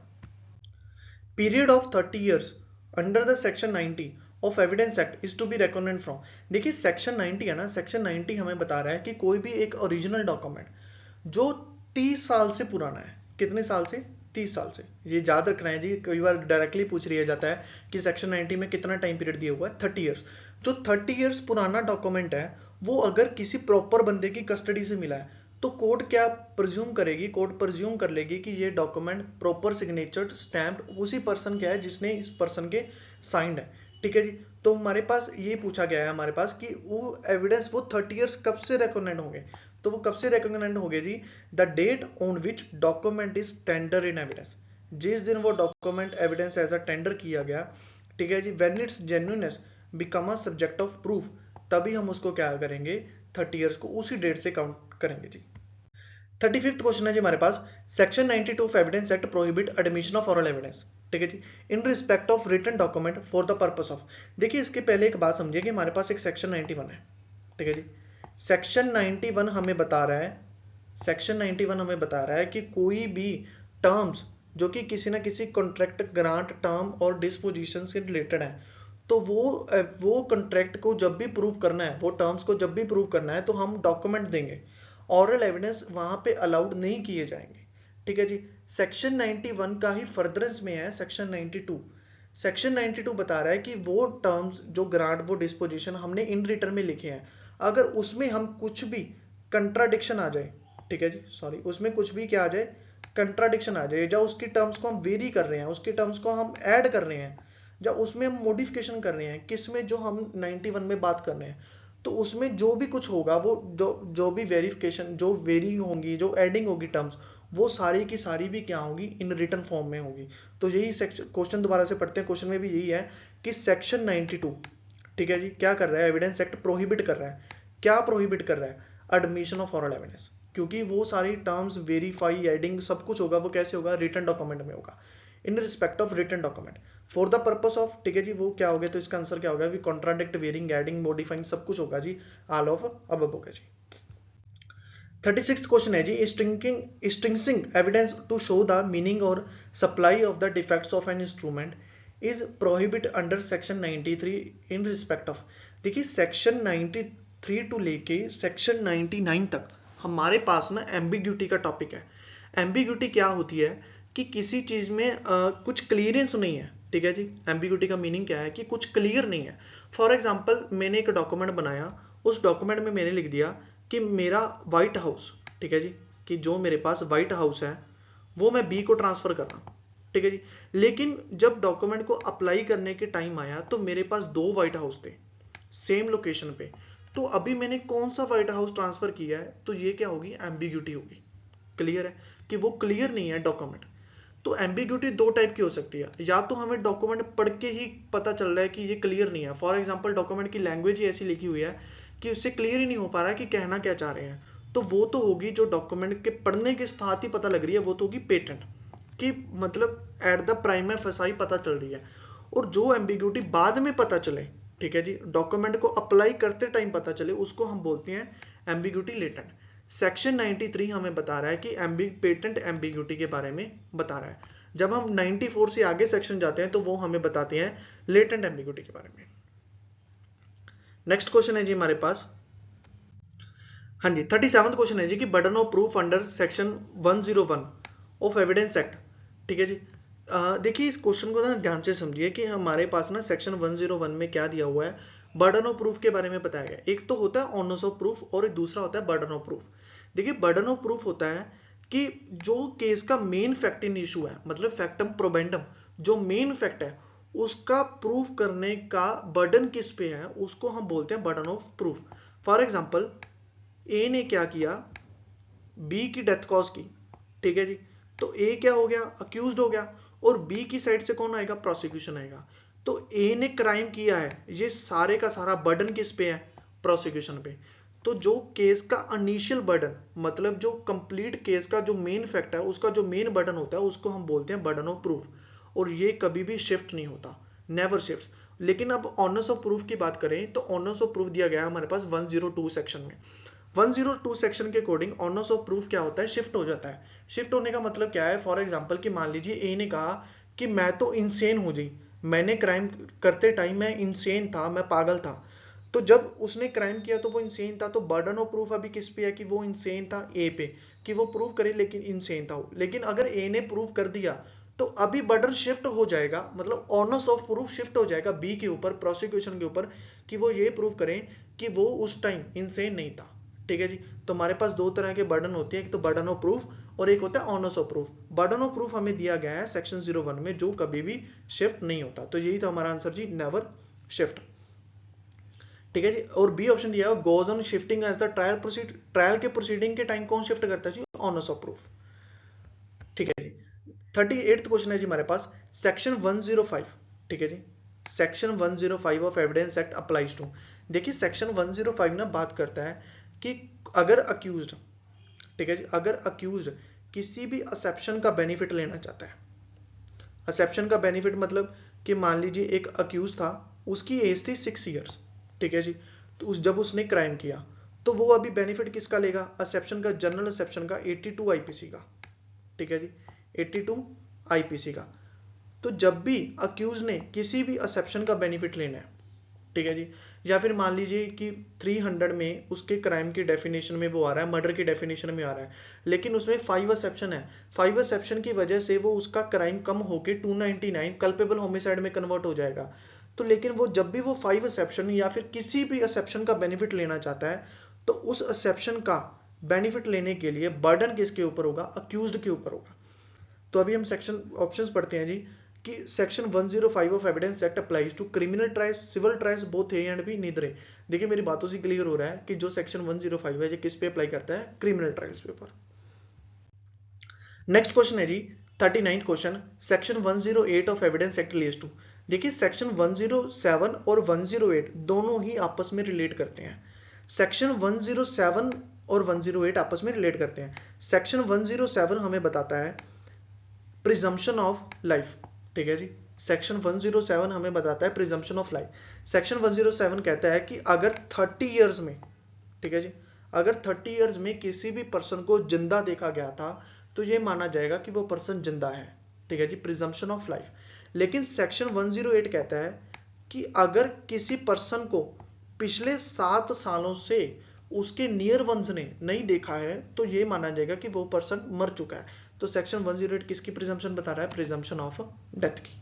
Period of 30 years under the section 90 of evidence act is to be recorded from. देखिए सेक्शन 90 है ना, सेक्शन 90 हमें बता रहा है कि कोई भी एक ओरिजिनल डॉक्यूमेंट जो 30 साल से पुराना है, कितने साल से, 30 साल से, ये याद रखना है जी, कई बार डायरेक्टली पूछ लिया जाता है कि सेक्शन 90 में कितना टाइम पीरियड दिया हुआ है, 30 years। जो 30 years पुराना डॉक्यूमेंट है वो अगर किसी प्रॉपर बंदे की कस्टडी से मिला है तो कोर्ट क्या प्रिज्यूम करेगी, कोर्ट प्रिज्यूम कर लेगी कि ये डॉक्यूमेंट प्रॉपर सिग्नेचर स्टैम्प्ड उसी पर्सन का है जिसने इस पर्सन के साइंड है, ठीक है जी। तो हमारे पास ये पूछा गया है हमारे पास कि वो एविडेंस वो 30 ईयर्स कब से रिकॉग्नाइज्ड होंगे, तो वो कब से रिकॉग्नाइज्ड होंगे जी, the date on which document is tender in evidence, जिस दिन वो document evidence as a tender किया गया, ठीक है जी, when its genuineness become a subject of proof, तभी हम उसको क्या करेंगे 30 ईयर्स को उसी डेट से काउंट करेंगे जी। 35th क्वेश्चन है जी हमारे पास, section 92 of evidence act prohibit admission of oral evidence, ठीक है जी, in respect of written document for the purpose of. देखिए इसके पहले एक बात समझिए कि हमारे पास एक सेक्शन 91 है, ठीक है जी। सेक्शन 91 हमें बता रहा है, सेक्शन 91 हमें बता रहा है कि कोई भी टर्म्स जो कि किसी ना किसी कॉन्ट्रैक्ट, ग्रांट, टर्म और डिस्पोजिशन से रिलेटेड है, तो वो कॉन्ट्रैक्ट को जब भी प्रूव करना है, वो टर्म्स को जब भी प्रूव करना है, तो हम डॉक्यूमेंट देंगे, ऑरल एविडेंस वहां पे अलाउड नहीं किए जाएंगे, ठीक है जी। सेक्शन 91 का ही फर्दरेंस में है सेक्शन 92। सेक्शन 92 बता रहा है कि वो टर्म्स जो ग्रांट, वो डिस्पोजिशन हमने इन रिटर्न में लिखे हैं, अगर उसमें हम कुछ भी कंट्राडिक्शन आ जाए, ठीक है जी, सॉरी, उसमें कुछ भी क्या आ जाए, कंट्राडिक्शन आ जाए, या उसकी टर्म्स को हम वेरी कर रहे हैं, उसकी टर्म्स को हम ऐड कर रहे हैं, या उसमें हम मॉडिफिकेशन कर रहे हैं, किसमें जो हम 91 में बात कर रहे हैं, तो उसमें जो भी कुछ होगा, वो जो भी वेरिफिकेशन, जो वेरी होंगी, जो एडिंग होगी टर्म्स, वो सारी की सारी भी क्या होगी, इन रिटर्न फॉर्म में होगी। तो यही सेक्शन, क्वेश्चन दोबारा से पढ़ते हैं, क्वेश्चन में भी यही है कि सेक्शन 92, ठीक है जी, क्या कर रहा है, एविडेंस एक्ट प्रोहिबिट कर रहा है, क्या प्रोहिबिट कर रहा है, एडमिशन ऑफ ऑरल एविडेंस, क्योंकि वो सारी टर्म्स, वेरीफाई, एडिंग, सब कुछ होगा, वो कैसे होगा, रिटर्न डॉक्यूमेंट में होगा, इन respect of return document for the purpose of, ठीक है जी, वो क्या हो गया, तो इसका आंसर क्या होगा कि कॉन्ट्राडिक्ट, वेरिंग, एडिंग, मॉडिफाइंग, सब कुछ होगा जी, ऑल ऑफ अबव होगा जी। 36th क्वेश्चन है जी, extinguishing evidence to show the meaning और supply of the defects of an instrument is prohibit under section 93 in respect of. देखिए सेक्शन 93 टू लेके section 99 तक हमारे पास ना एम्बिग्यूटी का टॉपिक है। एम्बिग्यूटी क्या होती है कि किसी चीज में कुछ क्लियरेंस नहीं है, ठीक है जी। एम्बिग्यूटी का मीनिंग क्या है कि कुछ क्लियर नहीं है। फॉर एग्जांपल मैंने एक डॉक्यूमेंट बनाया, उस डॉक्यूमेंट में मैंने लिख दिया कि मेरा व्हाइट हाउस, ठीक है जी, कि जो मेरे पास व्हाइट हाउस है वो मैं बी को ट्रांसफर कर रहा हूँ, ठीक है जी। लेकिन जब डॉक्यूमेंट को अप्लाई करने के टाइम आया तो मेरे पास 2 व्हाइट हाउस थे सेम लोकेशन पे, तो अभी मैंने कौन सा व्हाइट हाउस ट्रांसफर किया है, तो ये क्या होगी, एम्बिग्यूटी होगी। क्लियर है कि वो क्लियर नहीं है डॉक्यूमेंट। तो एम्बिग्यूटी 2 टाइप की हो सकती है, या तो हमें डॉक्यूमेंट पढ़ के ही पता चल रहा है कि ये क्लियर नहीं है, फॉर एग्जांपल डॉक्यूमेंट की लैंग्वेज ही ऐसी लिखी हुई है कि उससे क्लियर ही नहीं हो पा रहा है कि कहना क्या चाह रहे हैं, तो वो तो होगी जो डॉक्यूमेंट के पढ़ने के साथ ही पता लग रही है, वो तो होगी पेटेंट, कि मतलब एट द प्राइम फेसाई पता चल रही है। और जो एम्बिग्यूटी बाद में पता चले, ठीक है जी, डॉक्यूमेंट को अप्लाई करते टाइम पता चले, उसको हम बोलते हैं एम्बिग्यूटी लेटेंट। सेक्शन 93 हमें बता रहा है कि पेटेंट एम्बिग्यूटी के बारे में बता रहा है। जब हम 94 से आगे सेक्शन जाते हैं तो वो हमें बताते हैं लेटेंट एम्बिग्यूटी के बारे में। नेक्स्ट क्वेश्चन है जी हमारे पास, हाँ जी, 37th क्वेश्चन है जी कि burden of proof under section 101 of evidence act, ठीक है जी। देखिए इस क्वेश्चन को ना ध्यान से समझिए कि हमारे पास ना सेक्शन 101 में क्या दिया हुआ है, बर्डन ऑफ प्रूफ के बारे में बताया गया। एक तो होता है ऑनर्स ऑफ प्रूफ और एक दूसरा होता है बर्डन ऑफ प्रूफ। देखिए बर्डन ऑफ प्रूफ होता है कि जो केस का मेन फैक्ट इन इशू है, मतलब फैक्टम प्रोबेंडम, जो मेन फैक्ट है उसका प्रूफ करने का बर्डन किस पे है, उसको हम बोलते हैं burden of proof. For example A ने क्या किया, बी की डेथ कॉज की, ठीक है जी, तो ए क्या हो गया, अक्यूज्ड हो गया, और बी की साइड से कौन आएगा, प्रोसिक्यूशन आएगा। तो ए ने क्राइम किया है, ये सारे का सारा बर्डन किस पे है, प्रोसिक्यूशन पे। तो जो केस का इनिशियल बर्डन, मतलब जो कंप्लीट केस का जो मेन फैक्ट है, उसका जो मेन बर्डन होता है, उसको हम बोलते हैं बर्डन ऑफ प्रूफ, और ये कभी भी शिफ्ट नहीं होता, नेवर शिफ्ट। लेकिन अब ऑनर्स ऑफ प्रूफ की बात करें तो ऑनर्स ऑफ प्रूफ दिया गया है हमारे पास 102 सेक्शन में। 102 सेक्शन के अकॉर्डिंग ऑनर्स ऑफ प्रूफ क्या होता है, शिफ्ट हो जाता है। शिफ्ट होने का मतलब क्या है, फॉर एग्जांपल कि मान लीजिए ए ने कहा कि मैं तो इंसेन हूं जी, मैंने क्राइम करते टाइम मैं इंसेन था, मैं पागल था। तो जब उसने क्राइम किया तो वो इंसेन था, तो बर्डन ऑफ प्रूफ अभी किस पे है कि वो इंसेन था, ए पे, कि वो प्रूव करे लेकिन इंसेन था। लेकिन अगर ए ने प्रूव कर दिया तो अभी बर्डन शिफ्ट हो जाएगा, मतलब ऑनर्स ऑफ प्रूफ शिफ्ट हो जाएगा बी के ऊपर, प्रोसिक्यूशन के ऊपर, कि वो ये प्रूव करें कि वो उस टाइम इंसेन नहीं था, ठीक है जी। तो हमारे पास दो तरह के बर्डन होते हैं, एक तो बर्डन ऑफ प्रूफ और एक होता है honours of proof. Burden of proof हमें दिया गया है सेक्शन 01 में, जो कभी भी शिफ्ट नहीं होता। तो यही था हमारा आंसर जी, नेवर शिफ्ट। ठीक है जी। और बी ऑप्शन दिया है goes on shifting as the trial proceed. Trial के प्रोसीडिंग के टाइम कौन शिफ्ट करता है जी? Honours of proof. ठीक है जी। 38th क्वेश्चन है जी हमारे पास, सेक्शन 105। ठीक है जी, section 105 of evidence act applies to. देखिए सेक्शन 105 ना बात करता है कि अगर अक्यूज्ड, ठीक है जी, अगर अक्यूज्ड किसी भी असेप्शन का बेनिफिट लेना चाहता है, असेप्शन का बेनिफिट मतलब कि मान लीजिए एक अक्यूज था, उसकी एज थी 6 ईयर्स, ठीक है जी, तो जब उसने क्राइम किया तो वो अभी बेनिफिट किसका लेगा? असेप्शन का, जनरल असेप्शन का, 82 आईपीसी का। ठीक है जी, 82 आईपीसी का। तो जब भी अक्यूज ने किसी भी असेप्शन का बेनिफिट लेना है, ठीक है जी, या फिर मान लीजिए कि 300 में उसके क्राइम की डेफिनेशन में वो आ रहा है, मर्डर की डेफिनेशन में आ रहा है, लेकिन उसमें 5 असेप्शन है, 5 असेप्शन की वजह से वो उसका क्राइम कम होके 299 कल्पेबल होमिसाइड में कन्वर्ट हो जाएगा। तो लेकिन वो जब भी वो 5 असेप्शन या फिर किसी भी असेप्शन का बेनिफिट लेना चाहता है, तो उस असेप्शन का बेनिफिट लेने के लिए बर्डन किसके ऊपर होगा? अक्यूज्ड के ऊपर होगा। तो अभी हम सेक्शन ऑप्शंस पढ़ते हैं जी, कि section 105 of evidence act applies to criminal trials, civil trials both A and B neither A. देखिए मेरी बातों से क्लियर हो रहा है कि जो सेक्शन 105 है ये किस पे अप्लाई करता है? क्रिमिनल ट्रायल्स के ऊपर। नेक्स्ट क्वेश्चन है जी 39th question, section 108 of evidence Act relates to. देखिए सेक्शन 107 और 108 दोनों ही आपस में रिलेट करते हैं। सेक्शन 107 और 108 आपस में रिलेट करते हैं। सेक्शन 107 हमें बताता है प्रिजम्पशन ऑफ लाइफ, ठीक है जी, सेक्शन 107 हमें बताता है प्रिजम्पशन ऑफ लाइफ। सेक्शन 107 कहता है कि अगर 30 इयर्स में, ठीक है जी, अगर 30 इयर्स में किसी भी पर्सन को जिंदा देखा गया था तो ये माना जाएगा कि वो पर्सन जिंदा है, ठीक है जी, प्रिजम्पशन ऑफ लाइफ। लेकिन सेक्शन 108 कहता है कि अगर किसी पर्सन को पिछले 7 सालों से उसके नियर वंस ने नहीं देखा है तो ये माना जाएगा कि वो पर्सन मर चुका है। तो सेक्शन 108 किसकी प्रिजम्पशन बता रहा है? प्रिजम्पशन ऑफ डेथ की।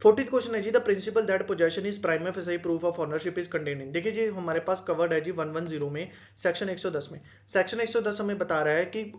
40th क्वेश्चन है जी, the principle that possession is prima facie proof of ownership is contained in. देखिए जी हमारे पास कवर्ड है जी 110 में, सेक्शन 110 में। सेक्शन 110 हमें बता रहा है कि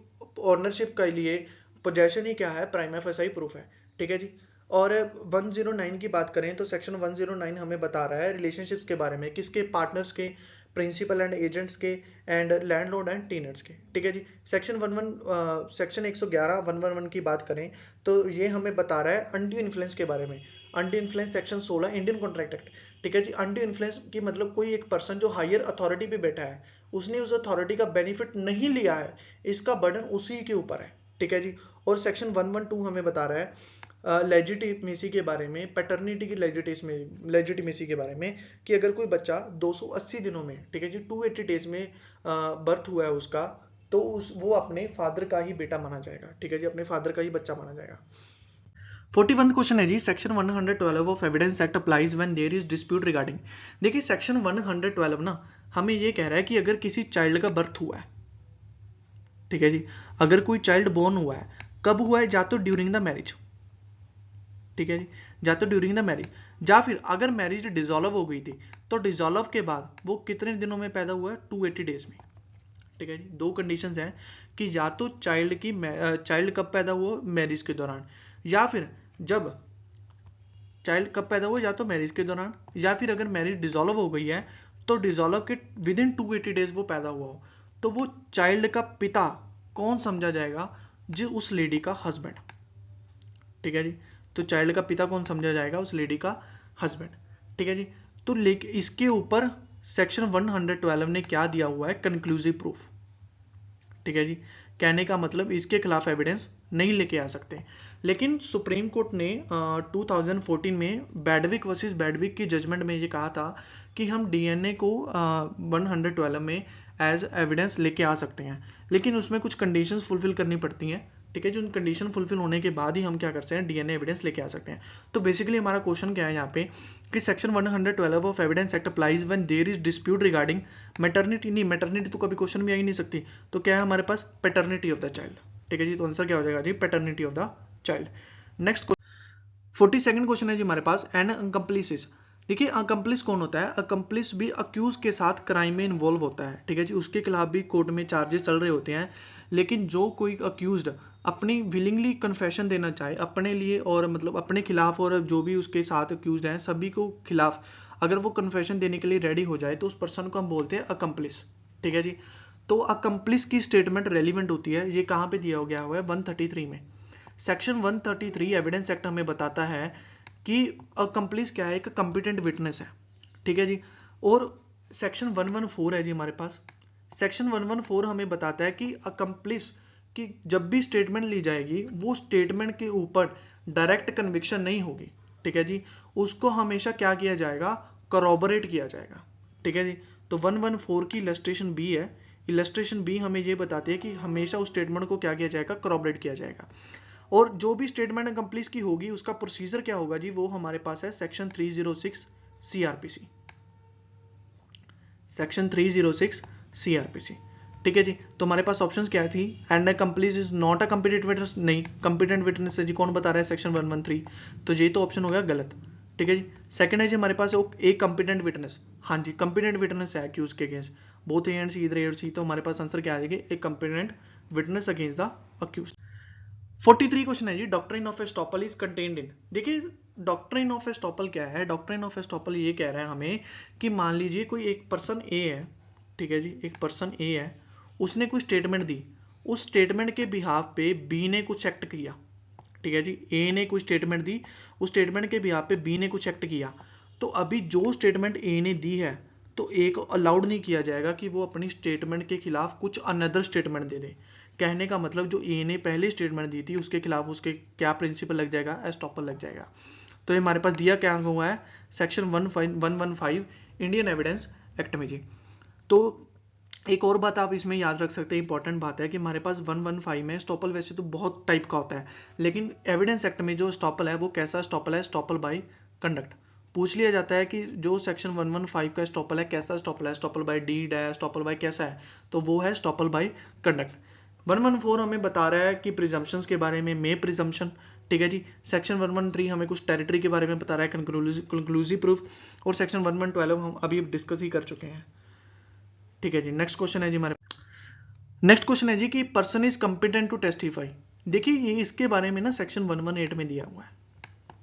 ओनरशिप के लिए पोजेशन ही क्या है? प्राइमा फेसाई प्रूफ है, ठीक है जी। और 109 की बात करें तो सेक्शन 109 हमें बता रहा है रिलेशनशिप्स के बारे में, किसके? पार्टनर्स के, प्रिंसिपल एंड एजेंट्स के, एंड लैंडलॉर्ड एंड टेनर्स के, ठीक है जी। सेक्शन 111 111 की बात करें तो ये हमें बता रहा है अनड्यू इन्फ्लुएंस के बारे में। Undue influence section 16 Indian contract act, ठीक है जी। अनड्यू इन्फ्लुएंस की मतलब कोई एक पर्सन जो हायर अथॉरिटी पे बैठा है, उसने उस अथॉरिटी का बेनिफिट नहीं लिया है, इसका बर्डन उसी के ऊपर है, ठीक है जी। और सेक्शन 112 हमें बता रहा है लेजिटिमेसी के बारे में, पैटर्निटी की लेजिटिमेसी के बारे में, कि अगर कोई बच्चा 280 दिनों में, ठीक है जी, 280 डेज में बर्थ हुआ है उसका, तो वो अपने फादर का ही बेटा माना जाएगा, ठीक है जी, अपने फादर का ही बच्चा माना जाएगा। 41th क्वेश्चन है जी, section 112 of evidence act applies when there is dispute regarding. देखिए सेक्शन 112 ना हमें ये कह रहा है कि अगर किसी चाइल्ड का बर्थ हुआ है, ठीक है जी, अगर कोई चाइल्ड बोर्न हुआ है, कब हुआ है? या तो ड्यूरिंग द मैरिज, ठीक है जी, या तो ड्यूरिंग द मैरिज, या फिर अगर मैरिज डिसॉल्व हो गई थी तो डिसॉल्व के बाद वो कितने दिनों में पैदा हुआ है? 280 डेज में, ठीक है जी। दो कंडीशंस हैं कि या तो चाइल्ड कब पैदा हुआ? मैरिज के दौरान, या फिर जब चाइल्ड कब पैदा हुआ? या तो मैरिज के दौरान, या फिर अगर मैरिज डिसॉल्व हो गई है तो डिसॉल्व के विद इन 280 डेज वो पैदा हुआ हो, तो वो चाइल्ड का पिता कौन समझा जाएगा? जो उस लेडी का हस्बैंड, ठीक है जी। तो चाइल्ड का पिता कौन समझा जाएगा? उस लेडी का हस्बैंड, ठीक है जी। तो लेकिन इसके ऊपर सेक्शन 112 ने क्या दिया हुआ है? कंक्लूसिव प्रूफ, ठीक है जी। कहने का मतलब इसके खिलाफ एविडेंस नहीं लेके आ सकते। लेकिन सुप्रीम कोर्ट ने 2014 में बैडविक वर्सेस बैडविक की जजमेंट में ये कहा था कि हम डीएनए को 112 में एज एविडेंस लेके आ सकते हैं, लेकिन उसमें कुछ कंडीशंस फुलफिल करनी पड़ती हैं, ठीक है। जो कंडीशन फुलफिल होने के बाद ही हम क्या कर सकते हैं? डीएनए एविडेंस लेके आ सकते हैं। तो बेसिकली हमारा क्वेश्चन क्या है यहाँ पे कि section 112 of evidence act applies when there is dispute regarding maternity. नहीं, मैटरनिटी तो कभी क्वेश्चन में आ ही नहीं सकती, तो क्या है हमारे पास? पैटर्निटी ऑफ द चाइल्ड, ठीक है जी। तो आंसर क्या हो जाएगा जी? Paternity of the child. Next 42nd question है जी हमारे पास, एन अकम्प्लिसेस। देखिए अकम्प्लिस कौन होता है, अकम्प्लिस भी अक्यूज के साथ क्राइम में इन्वॉल्व होता है, ठीक है जी, उसके खिलाफ भी कोर्ट में चार्जेस चल रहे होते हैं, लेकिन जो कोई अक्यूज्ड अपनी विलिंगली कन्फेशन देना चाहे अपने लिए और मतलब अपने खिलाफ और जो भी उसके साथ अक्यूज्ड हैं सभी को खिलाफ अगर वो कन्फेशन देने के लिए रेडी हो जाए तो उस पर्सन को हम बोलते हैं अकम्प्लिस, ठीक है जी। तो अकम्प्लिस की स्टेटमेंट रेलिवेंट होती है, ये कहाँ पे दिया गया हुआ है 133 में। सेक्शन 133 एविडेंस एक्ट हमें बताता है कि अकम्प्लिस क्या है, एक कॉम्पिटेंट विटनेस है, ठीक है जी। और सेक्शन 114 है जी हमारे पास, सेक्शन 114 हमें बताता है कि अकम्प्लिस की जब भी स्टेटमेंट ली जाएगी वो स्टेटमेंट के ऊपर डायरेक्ट कन्विक्शन नहीं होगी, ठीक है जी, उसको हमेशा क्या किया जाएगा, कॉरोबोरेट किया जाएगा, ठीक है जी। तो 114 की इलस्ट्रेशन बी है, इलस्ट्रेशन बी हमें ये बताती है कि हमेशा उस स्टेटमेंट को क्या किया जाएगा, कॉरोबोरेट किया जाएगा। और जो भी स्टेटमेंट अकम्प्लिस की होगी उसका प्रोसीजर क्या होगा जी, वो हमारे पास है सेक्शन 306 सीआरपीसी, सेक्शन 306 सीआरपीसी, ठीक है जी। तो हमारे पास ऑप्शंस क्या थी, and accomplish is not a competent witness, नहीं कॉम्पिटेंट विटनेस है जी, कौन बता रहा है, सेक्शन 113, तो ये तो ऑप्शन हो गया गलत, ठीक है जी। सेकंड है जी हमारे पास एक कॉम्पिटेंट विटनेस, हाँ जी कॉम्पिटेंट विटनेस है एक्यूज के अगेंस्ट, बोथ ए एंड सी, इधर ए और सी, तो हमारे पास आंसर क्या आ जाएगा, एक competent witness against the accused. 43 question है जी, doctrine of estoppel is contained in, देखिए डॉक्ट्रिन ऑफ एस्टॉपल क्या है, डॉक्ट्रिन ऑफ एस्टॉपल ये कह रहा है हमें कि मान लीजिए कोई एक पर्सन ए है, ठीक है जी, एक पर्सन ए है, उसने कोई स्टेटमेंट दी, उस स्टेटमेंट के बिहाफ पे बी ने कुछ एक्ट किया, ठीक है जी, ए ने कोई स्टेटमेंट दी, उस स्टेटमेंट के बिहाफ पे बी ने कुछ एक्ट किया, तो अभी जो स्टेटमेंट ए ने दी है तो ए को अलाउड नहीं किया जाएगा कि वो अपनी स्टेटमेंट के खिलाफ कुछ अनदर स्टेटमेंट दे दे। कहने का मतलब जो ए ने पहले स्टेटमेंट दी थी उसके खिलाफ उसके क्या प्रिंसिपल लग जाएगा, एस्टॉपल लग जाएगा। तो ये हमारे पास दिया क्या हुआ है, सेक्शन 115 इंडियन एविडेंस एक्ट में जी। तो एक और बात आप इसमें याद रख सकते हैं, इंपॉर्टेंट बात है कि हमारे पास 115 में स्टॉपल वैसे तो बहुत टाइप का होता है, लेकिन एविडेंस एक्ट में जो स्टॉपल है वो कैसा स्टॉपल है, स्टॉपल बाय कंडक्ट। पूछ लिया जाता है कि जो सेक्शन 115 का स्टॉपल है कैसा स्टॉपल है, स्टॉपल बाय डीड है, स्टॉपल बाय कैसा है, तो वो है स्टॉपल बाय कंडक्ट। 114 हमें बता रहा है कि प्रिजम्पशंस के बारे में, मे प्रिजम्पशन, ठीक है जी। सेक्शन 113 हमें कुछ टेरिटरी के बारे में बता रहा है, कंक्लूसिव प्रूफ, और सेक्शन 112 हम अभी डिस्कस ही कर चुके हैं, ठीक है जी। नेक्स्ट क्वेश्चन है जी हमारे, नेक्स्ट क्वेश्चन है जी कि person is competent to testify. देखिए ये इसके बारे में ना सेक्शन 118 में दिया हुआ है,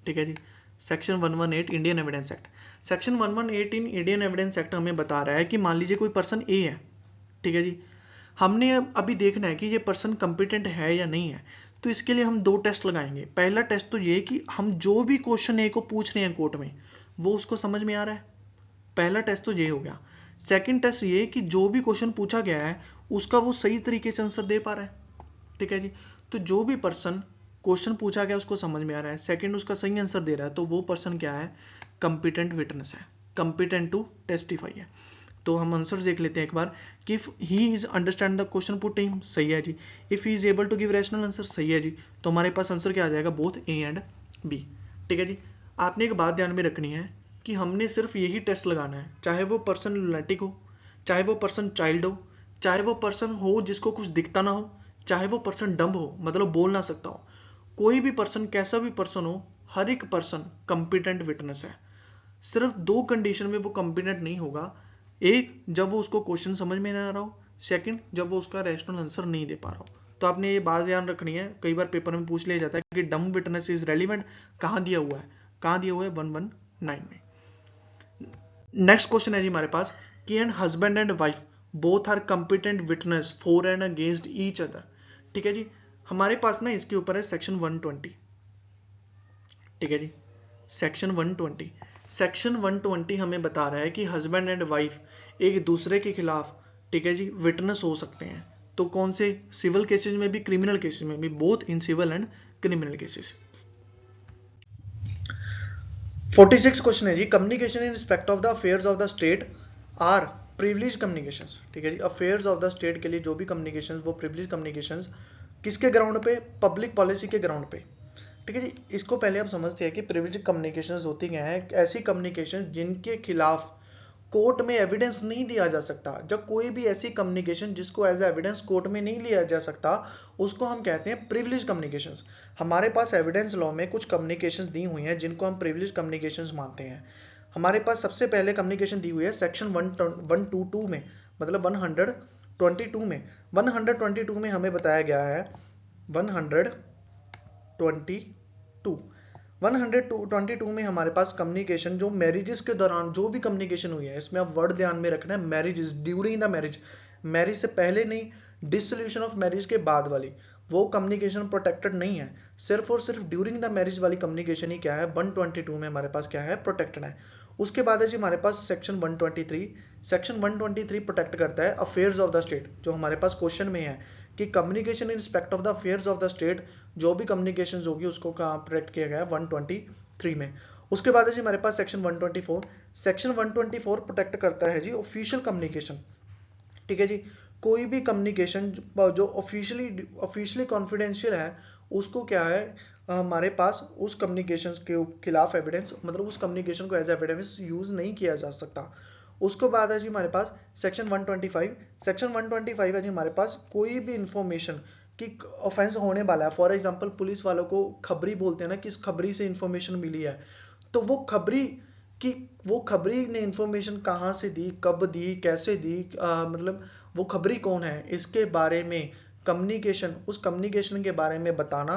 ठीक है जी, section 118 Indian evidence act. Section 118 in Indian evidence act हमें बता रहा है कि मान लीजिए कोई पर्सन ए है, ठीक है जी, हमने अभी देखना है कि ये पर्सन कॉम्पिटेंट है या नहीं है, तो इसके लिए हम दो टेस्ट लगाएंगे। पहला टेस्ट तो ये कि हम जो भी क्वेश्चन ए को पूछ रहे हैं कोर्ट में वो उसको समझ में आ रहा है, पहला टेस्ट तो ये हो गया। सेकंड टेस्ट ये कि जो भी क्वेश्चन पूछा गया है उसका वो सही तरीके से आंसर दे पा रहा है, ठीक है जी। तो जो भी पर्सन क्वेश्चन पूछा गया उसको समझ में आ रहा है, सेकंड उसका सही आंसर दे रहा है, तो वो पर्सन क्या है, कॉम्पिटेंट विटनेस है, कॉम्पिटेंट टू टेस्टिफाई है। तो हम आंसर देख लेते हैं एक बार कि if he is understand the question put him, सही है जी। If he is able to give rational answer, सही है जी। तो हमारे पास आंसर क्या आ जाएगा, बोथ ए एंड बी, ठीक है जी। आपने एक बात ध्यान में रखनी है कि हमने सिर्फ यही टेस्ट लगाना है, चाहे वो पर्सन लुनेटिक हो, चाहे वो पर्सन चाइल्ड हो, चाहे वो पर्सन हो जिसको कुछ दिखता ना हो, चाहे वो पर्सन डम्ब हो मतलब बोल ना सकता हो, कोई भी पर्सन कैसा भी पर्सन हो, हर एक पर्सन कॉम्पिटेंट विटनेस है। सिर्फ दो कंडीशन में वो कॉम्पिटेंट नहीं होगा, एक जब वो उसको क्वेश्चन समझ में ना आ रहा हो, सेकंड जब वो उसका रैशनल आंसर नहीं दे पा रहा हो। तो आपने ये बात ध्यान रखनी है, कई बार पेपर में पूछ लिया जाता है कि डम विटनेस इज रेलिवेंट, कहाँ दिया हुआ है, कहाँ दिया हुआ है 119 में। नेक्स्ट क्वेश्चन है जी हमारे पास कि and husband and wife both are competent witness for and against each other, ठीक है जी। हमारे पास ना इसके ऊपर है सेक्शन 120, ठीक है जी, सेक्शन 120। सेक्शन 120 हमें बता रहा है कि हस्बैंड एंड वाइफ एक दूसरे के खिलाफ, ठीक है जी, विटनेस हो सकते हैं। तो कौन से, सिविल केसेस में भी, क्रिमिनल केसेस में भी, both in civil and criminal cases. 46 question है जी, communication in respect of the affairs of the state are privilege communications, ठीक है जी। अफेयर्स ऑफ द स्टेट के लिए जो भी कम्युनिकेशंस वो प्रिविलेज कम्युनिकेशंस किसके ग्राउंड पे, पब्लिक पॉलिसी के ग्राउंड पे, ठीक है जी। इसको पहले आप समझते हैं कि प्रिविलेज कम्युनिकेशंस होती क्या है, ऐसी कम्युनिकेशन जिनके खिलाफ कोर्ट में एविडेंस नहीं दिया जा सकता। जब कोई भी ऐसी कम्युनिकेशन जिसको एज एविडेंस कोर्ट में नहीं लिया जा सकता उसको हम कहते हैं प्रिविलेज कम्युनिकेशंस। हमारे पास एविडेंस लॉ में कुछ कम्युनिकेशंस दी हुई हैं जिनको हम प्रिविलेज कम्युनिकेशंस मानते हैं। हमारे पास सबसे पहले कम्युनिकेशन दी हुई है सेक्शन 122 में, मतलब 122 में। 122 में हमें बताया गया है 122 में हमारे पास कम्युनिकेशन जो मैरिजेस के दौरान जो भी कम्युनिकेशन हुई है, इसमें आप वर्ड ध्यान में रखना है, marriages during the marriage, marriage से पहले नहीं, डिसोल्यूशन ऑफ मैरिज के बाद वाली वो कम्युनिकेशन प्रोटेक्टेड नहीं है। सिर्फ और सिर्फ ड्यूरिंग द मैरिज वाली कम्युनिकेशन ही क्या है 122 में हमारे पास क्या है प्रोटेक्टेड है। उसके बाद है जी हमारे पास सेक्शन 123। सेक्शन 123 प्रोटेक्ट करता है अफेयर्स ऑफ द स्टेट, जो हमारे पास क्वेश्चन में है कि communication in respect of the affairs of the state, जो भी कम्युनिकेशन होगी उसको कहाँ प्रोटेक्ट किया गया है 123 में। उसके बाद है जी हमारे पास सेक्शन 124। सेक्शन 124 प्रोटेक्ट करता है जी ऑफिशियल कम्युनिकेशन, ठीक है जी। कोई भी कम्युनिकेशन जो ऑफिशियली कॉन्फिडेंशियल है उसको क्या है हमारे पास उस कम्युनिकेशन के खिलाफ एविडेंस, मतलब उस कम्युनिकेशन को एज एविडेंस यूज नहीं किया जा सकता। उसके बाद है जी हमारे पास सेक्शन 125। सेक्शन 125 है जी हमारे पास कोई भी इंफॉर्मेशन कि ऑफेंस होने वाला है, फॉर एग्जांपल पुलिस वालों को खबरी बोलते हैं ना, किस खबरी से इंफॉर्मेशन मिली है, तो वो खबरी ने इंफॉर्मेशन कहाँ से दी, कब दी, कैसे दी, मतलब वो खबरी कौन है, इसके बारे में कम्युनिकेशन, उस कम्युनिकेशन के बारे में बताना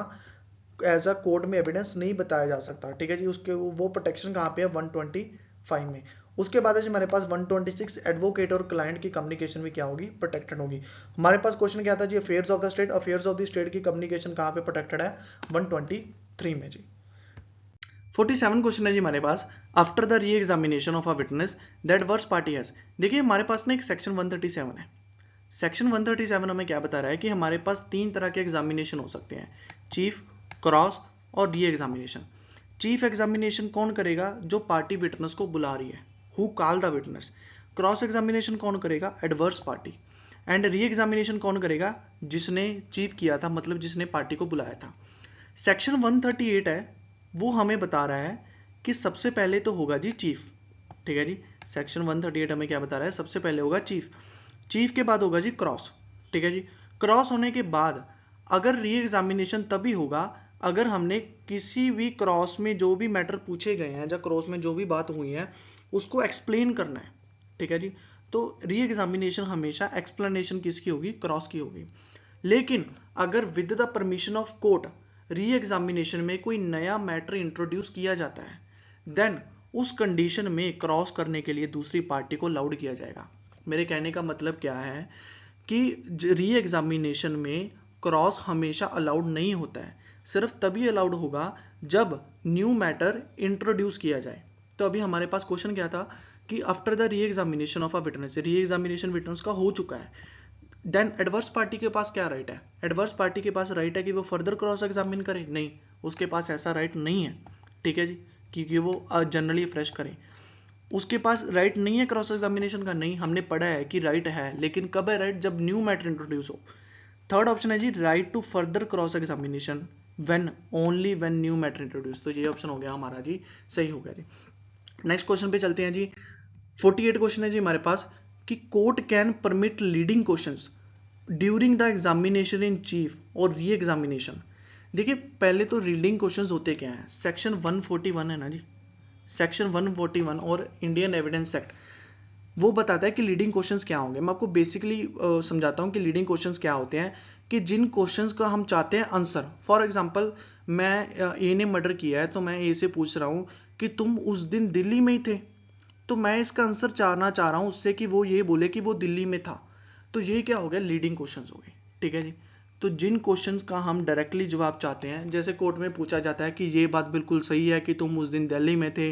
एज अ कोर्ट में एविडेंस नहीं बताया जा सकता, ठीक है जी। उसके वो प्रोटेक्शन कहाँ पे है 125 में। उसके बाद है हमारे पास 126 एडवोकेट और क्लाइंट की कम्युनिकेशन भी क्या होगी प्रोटेक्टेड होगी। हमारे पास क्वेश्चन क्या था जी affairs of the state, affairs of the state की कम्युनिकेशन कहाँ पे प्रोटेक्टेड है 123 में जी। 47 क्वेश्चन है जी हमारे पास after the re examination of a witness that adverse party has. देखिए हमारे पास ना एक सेक्शन 137 है। सेक्शन 137 हमें क्या बता रहा है कि हमारे पास 3 तरह के एग्जामिनेशन हो सकते हैं, चीफ, क्रॉस और री एग्जामिनेशन। चीफ एग्जामिनेशन कौन करेगा, जो पार्टी विटनेस को बुला रही है, who call the witness. Cross examination कौन करेगा, adverse party. And re examination कौन करेगा, जिसने चीफ किया था, मतलब जिसने पार्टी को बुलाया था। सेक्शन 138 है वो हमें बता रहा है कि सबसे पहले तो होगा जी चीफ, ठीक है जी। सेक्शन 138 हमें क्या बता रहा है, सबसे पहले होगा चीफ, चीफ के बाद होगा जी क्रॉस, ठीक है जी। क्रॉस होने के बाद अगर री एग्जामिनेशन तभी होगा अगर हमने किसी भी क्रॉस में जो भी मैटर पूछे गए हैं या क्रॉस में जो भी बात हुई है उसको एक्सप्लेन करना है, ठीक है जी। तो री एग्जामिनेशन हमेशा एक्सप्लेनेशन किसकी होगी, क्रॉस की होगी। लेकिन अगर with the permission of court re examination में कोई नया मैटर इंट्रोड्यूस किया जाता है देन उस कंडीशन में क्रॉस करने के लिए दूसरी पार्टी को अलाउड किया जाएगा। मेरे कहने का मतलब क्या है कि री एग्जामिनेशन में क्रॉस हमेशा अलाउड नहीं होता है, सिर्फ तभी अलाउड होगा जब न्यू मैटर इंट्रोड्यूस किया जाए। तो अभी हमारे पास क्वेश्चन क्या था कि after the re examination of a witness, re examination witness का हो चुका है, देन एडवर्स पार्टी के पास क्या राइट है, एडवर्स पार्टी के पास राइट है कि वो फर्दर क्रॉस एग्जामिन करे, नहीं, उसके पास ऐसा राइट नहीं है, ठीक है जी, क्योंकि वो जनरली फ्रेश करें। उसके पास राइट नहीं है क्रॉस एग्जामिनेशन का, नहीं, हमने पढ़ा है कि राइट है, लेकिन कब है राइट, जब न्यू मैटर इंट्रोड्यूस हो। थर्ड ऑप्शन है जी right to further cross examination when only when new matter introduce, तो ये ऑप्शन हो गया हमारा जी, सही हो गया जी। नेक्स्ट क्वेश्चन पे चलते हैं जी। 48 क्वेश्चन है जी हमारे पास कि court can permit leading questions during the examination in chief और री एग्जामिनेशन। देखिए पहले तो रीडिंग क्वेश्चंस होते क्या हैं, सेक्शन 141 है ना जी, सेक्शन 141 और इंडियन एविडेंस एक्ट वो बताता है कि लीडिंग क्वेश्चंस क्या होंगे। मैं आपको बेसिकली समझाता हूँ कि लीडिंग क्वेश्चंस क्या होते हैं, कि जिन क्वेश्चंस का हम चाहते हैं आंसर, फॉर एग्जांपल मैं ए ने मर्डर किया है तो मैं ए से पूछ रहा हूँ कि तुम उस दिन दिल्ली में ही थे, तो मैं इसका आंसर जानना चाह रहा हूँ उससे कि वो ये बोले कि वो दिल्ली में था, तो ये क्या हो गया, लीडिंग क्वेश्चंस हो गए, ठीक है जी। तो जिन क्वेश्चंस का हम डायरेक्टली जवाब चाहते हैं, जैसे कोर्ट में पूछा जाता है कि ये बात बिल्कुल सही है कि तुम उस दिन दिल्ली में थे,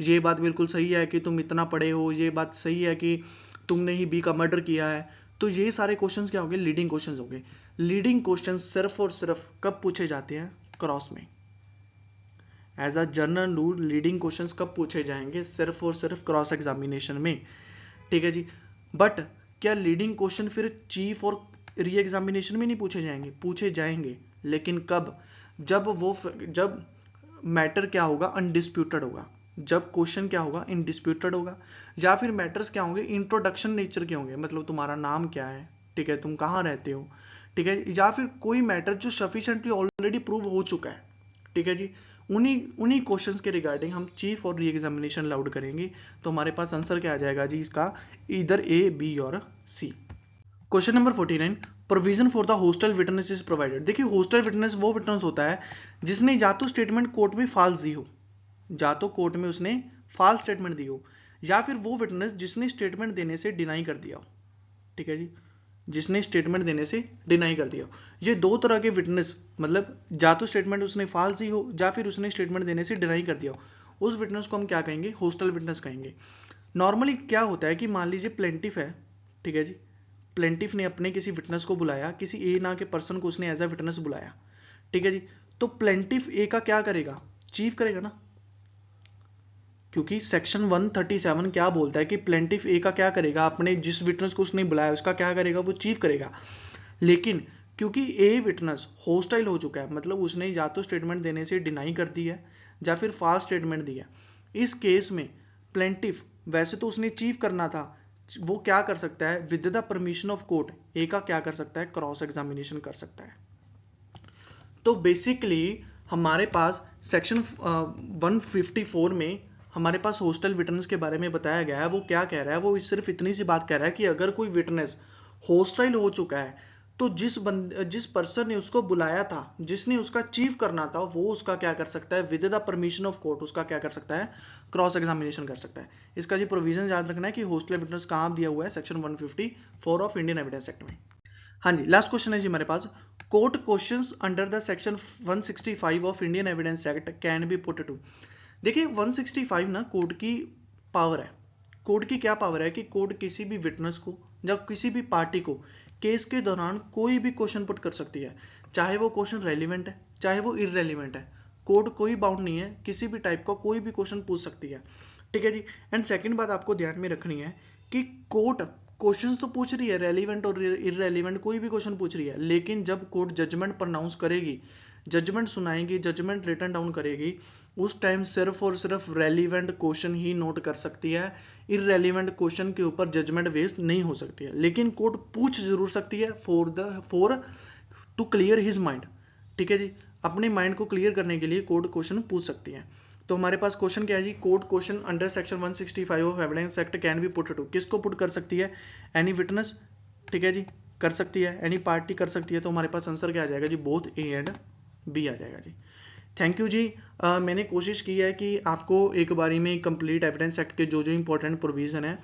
ये बात बिल्कुल सही है कि तुम इतना पढ़े हो, ये बात सही है कि तुमने ही बी का मर्डर किया है, तो ये सारे क्वेश्चंस क्या हो गए, लीडिंग क्वेश्चंस हो गए। लीडिंग क्वेश्चंस सिर्फ और सिर्फ कब पूछे जाते हैं, क्रॉस में। As a general rule leading questions कब पूछे जाएंगे, सिर्फ और सिर्फ क्रॉस एग्जामिनेशन में, ठीक है जी। बट क्या लीडिंग क्वेश्चन फिर चीफ और री एग्जामिनेशन में नहीं पूछे जाएंगे, पूछे जाएंगे, लेकिन कब, जब मैटर क्या होगा, अनडिस्प्यूटेड होगा, जब क्वेश्चन क्या होगा, इनडिस्प्यूटेड होगा, या फिर मैटर्स क्या होंगे, इंट्रोडक्शन नेचर के होंगे, मतलब तुम्हारा नाम क्या है, ठीक है, तुम कहाँ रहते हो, ठीक है, या फिर कोई मैटर जो सफिशिएंटली ऑलरेडी प्रूव हो चुका है, ठीक है जी, उन्हीं क्वेश्चंस के रिगार्डिंग हम चीफ और री एग्जामिनेशन अलाउड करेंगे। तो हमारे पास आंसर क्या आ जाएगा जी इसका, इधर ए, बी और C. Question number 49, provision for the hostile witness is provided. देखिए होस्टल विटनेस वो विटनेस होता है जिसने या तो स्टेटमेंट कोर्ट में फॉल्स दी हो, या तो कोर्ट में उसने फॉल्स स्टेटमेंट दी हो, या फिर वो विटनेस जिसने स्टेटमेंट देने से डिनाई कर दिया हो। ठीक है जी, जिसने स्टेटमेंट देने से डिनाई कर दिया हो। ये दो तरह के विटनेस, मतलब या तो स्टेटमेंट उसने फॉल्स दी हो या फिर उसने स्टेटमेंट देने से डिनाई कर दिया हो, उस विटनेस को हम क्या कहेंगे, होस्टल विटनेस कहेंगे। नॉर्मली क्या होता है कि मान लीजिए प्लेंटिफ है, ठीक है जी, प्लेंटिफ ने अपने किसी विटनेस को बुलाया, किसी ए ना के पर्सन को उसने एज अ विटनेस बुलाया, ठीक है जी, तो प्लेंटिफ ए का क्या करेगा, चीफ करेगा ना, क्योंकि सेक्शन 137 क्या बोलता है कि प्लेंटिफ ए का क्या करेगा, अपने जिस विटनेस को उसने बुलाया उसका क्या करेगा, वो चीफ करेगा। लेकिन क्योंकि ए विटनेस होस्टाइल हो चुका है, मतलब उसने या तो स्टेटमेंट देने से डिनाई कर दी है या फिर फॉल्स स्टेटमेंट दिया, इस केस में प्लेंटिफ, वैसे तो उसने चीफ करना था, वो क्या कर सकता है, with the permission of court A का क्या कर सकता है, क्रॉस एग्जामिनेशन कर सकता है। तो बेसिकली हमारे पास सेक्शन 154 में हमारे पास होस्टल विटनेस के बारे में बताया गया है। वो क्या कह रहा है, वो सिर्फ इतनी सी बात कह रहा है कि अगर कोई विटनेस होस्टाइल हो चुका है तो जिस पर्सन ने उसको बुलाया था, जिसने उसका चीफ करना था, वो उसका क्या कर सकता है, with the permission of court उसका क्या कर सकता है, क्रॉस एग्जामिनेशन कर सकता है। इसका जी प्रोविजन याद रखना है कि होस्टल विटनेस कहाँ दिया हुआ है, section 154 of Indian evidence act में। हाँ जी, लास्ट क्वेश्चन है जी हमारे पास, court questions under the section 165 of Indian evidence act can be put to. देखिए 165 ना कोर्ट की पावर है। कोर्ट की क्या पावर है कि कोर्ट किसी भी विटनेस को या किसी भी पार्टी को केस के दौरान कोई भी क्वेश्चन पुट कर सकती है, चाहे वो क्वेश्चन रेलिवेंट है चाहे वो इररेलिवेंट है। कोर्ट कोई बाउंड नहीं है, किसी भी टाइप का कोई भी क्वेश्चन पूछ सकती है। ठीक है जी। एंड सेकंड बात आपको ध्यान में रखनी है कि कोर्ट क्वेश्चंस तो पूछ रही है, रेलिवेंट और इररेलिवेंट कोई भी क्वेश्चन पूछ रही है, लेकिन जब कोर्ट जजमेंट प्रोनाउंस करेगी, जजमेंट सुनाएगी, जजमेंट रिटन डाउन करेगी, उस टाइम सिर्फ और सिर्फ रेलिवेंट क्वेश्चन ही नोट कर सकती है। इररेलिवेंट क्वेश्चन के ऊपर जजमेंट बेस्ड नहीं हो सकती है, लेकिन कोर्ट पूछ जरूर सकती है for to clear his mind. ठीक है जी, अपने माइंड को क्लियर करने के लिए कोर्ट क्वेश्चन पूछ सकती है। तो हमारे पास क्वेश्चन क्या है जी, court question under section 165 of evidence act can be put to, किसको पुट कर सकती है, एनी विटनेस, ठीक है जी, कर सकती है, एनी पार्टी कर सकती है। तो हमारे पास आंसर क्या आ जाएगा जी, बोथ ए एंड बी आ जाएगा जी। थैंक यू जी। मैंने कोशिश की है कि आपको एक बारी में कंप्लीट एविडेंस एक्ट के जो जो इंपॉर्टेंट प्रोविजन है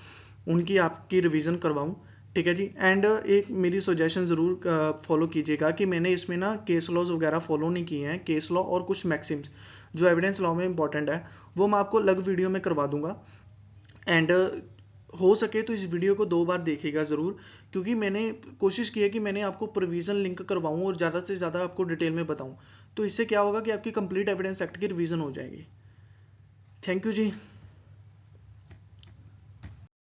उनकी आपकी रिवीजन करवाऊं। ठीक है जी। एंड एक मेरी सजेशन ज़रूर फॉलो कीजिएगा कि मैंने इसमें ना केस लॉज वगैरह फॉलो नहीं किए हैं, केस लॉ और कुछ मैक्सिम्स जो एविडेंस लॉ में इंपॉर्टेंट है वो मैं आपको अलग वीडियो में करवा दूंगा। एंड हो सके तो इस वीडियो को 2 बार देखिएगा ज़रूर, क्योंकि मैंने कोशिश की है कि मैंने आपको प्रोविजन लिंक करवाऊँ और ज़्यादा से ज़्यादा आपको डिटेल में बताऊँ। तो इससे क्या होगा कि आपकी कंप्लीट एविडेंस एक्ट की रिवीजन हो जाएगी। Thank you ji.